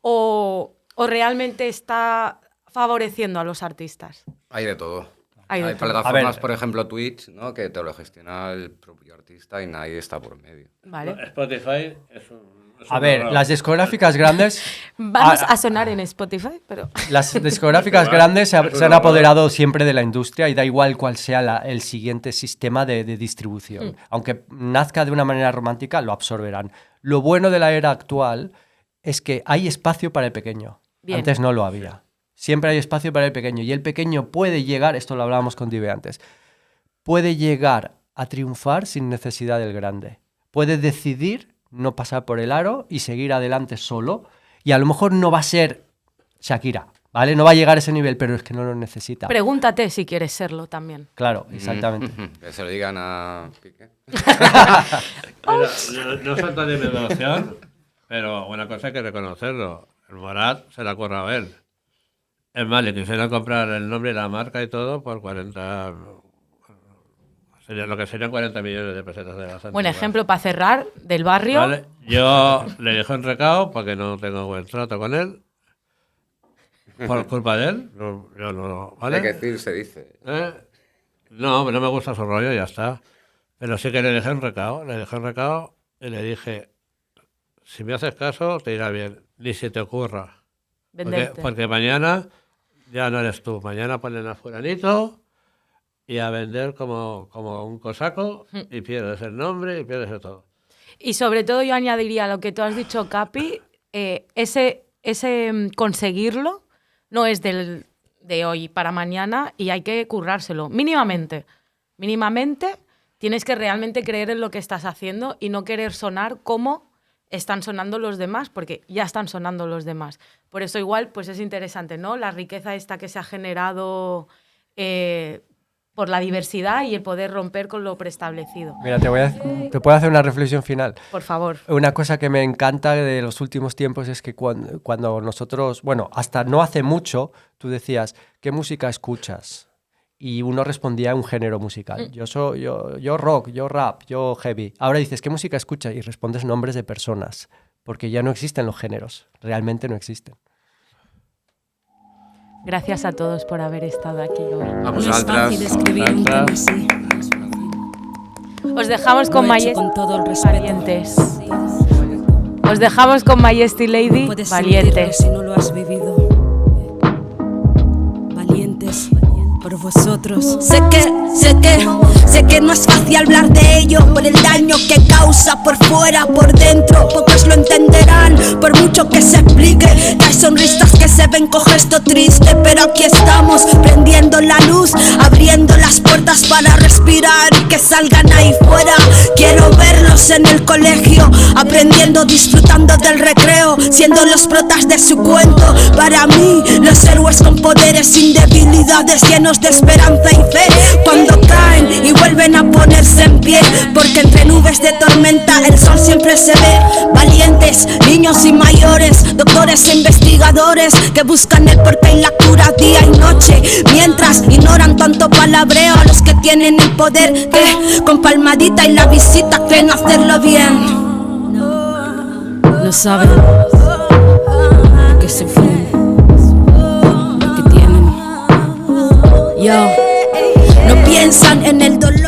¿O realmente está favoreciendo a los artistas? Hay de todo. Hay plataformas, por ejemplo, Twitch, ¿no? Que te lo gestiona el propio artista y nadie está por medio. Vale. Spotify es un... A ver, las discográficas grandes... Vamos a sonar en Spotify, pero... Las discográficas grandes se han apoderado siempre de la industria y da igual cuál sea el siguiente sistema de distribución. Aunque nazca de una manera romántica, lo absorberán. Lo bueno de la era actual es que hay espacio para el pequeño. Bien. Antes no lo había. Siempre hay espacio para el pequeño. Y el pequeño puede llegar, esto lo hablábamos con Dive antes, puede llegar a triunfar sin necesidad del grande. Puede decidir no pasar por el aro y seguir adelante solo, y a lo mejor no va a ser Shakira, ¿vale? No va a llegar a ese nivel, pero es que no lo necesita. Pregúntate si quieres serlo también. Claro, exactamente. Que se lo digan a Piqué. No falta de innovación, pero una cosa hay que reconocerlo. El Morat se la ha currado a él. Es más, le quisieron comprar el nombre y la marca y todo por 40... lo que serían 40 millones de pesetas de las antiguas. Buen ejemplo para cerrar, del barrio. Vale. Yo le dejé un recado porque no tengo buen trato con él. por culpa de él. No, yo no, ¿vale? Hay que decir, se dice. No, no me gusta su rollo, ya está. Pero sí que le dejé un recado y le dije, si me haces caso, te irá bien, ni se te ocurra. Porque mañana ya no eres tú, mañana ponen a fulanito y a vender como un cosaco y pierdes el nombre y pierdes el todo. Y sobre todo yo añadiría lo que tú has dicho, Capi, ese conseguirlo no es de hoy para mañana y hay que currárselo, mínimamente. Mínimamente tienes que realmente creer en lo que estás haciendo y no querer sonar como están sonando los demás, porque ya están sonando los demás. Por eso igual pues es interesante, ¿no? La riqueza esta que se ha generado por la diversidad y el poder romper con lo preestablecido. Mira, te puedo hacer una reflexión final. Por favor. Una cosa que me encanta de los últimos tiempos es que cuando nosotros, bueno, hasta no hace mucho, tú decías, ¿qué música escuchas? Y uno respondía a un género musical. Yo rock, yo rap, yo heavy. Ahora dices, ¿qué música escuchas? Y respondes nombres de personas, porque ya no existen los géneros, realmente no existen. Gracias a todos por haber estado aquí hoy. A vosotras. Os dejamos con Valientes. Os dejamos con Majesty Lady, Valientes. Si no lo has vivido. Valientes por vosotros. Sé que no es fácil hablar de ello, por el daño que causa por fuera, por dentro. Pocos lo entenderán, por mucho que se explique. Que hay sonrisas que se ven con gesto triste, pero aquí estamos, prendiendo la luz, abriendo las puertas para respirar y que salgan ahí fuera. Quiero verlos en el colegio, aprendiendo, disfrutando del recreo, siendo los protas de su cuento. Para mí, los héroes con poderes sin debilidades, llenos de esperanza y fe, cuando caen y vuelven a ponerse en pie, porque entre nubes de tormenta el sol siempre se ve. Valientes, niños y mayores, doctores e investigadores que buscan el porqué y la cura día y noche, mientras ignoran tanto palabreo a los que tienen el poder, que con palmadita y la visita creen hacerlo bien. No saben que sufren lo que tienen. Yo, no piensan en el dolor.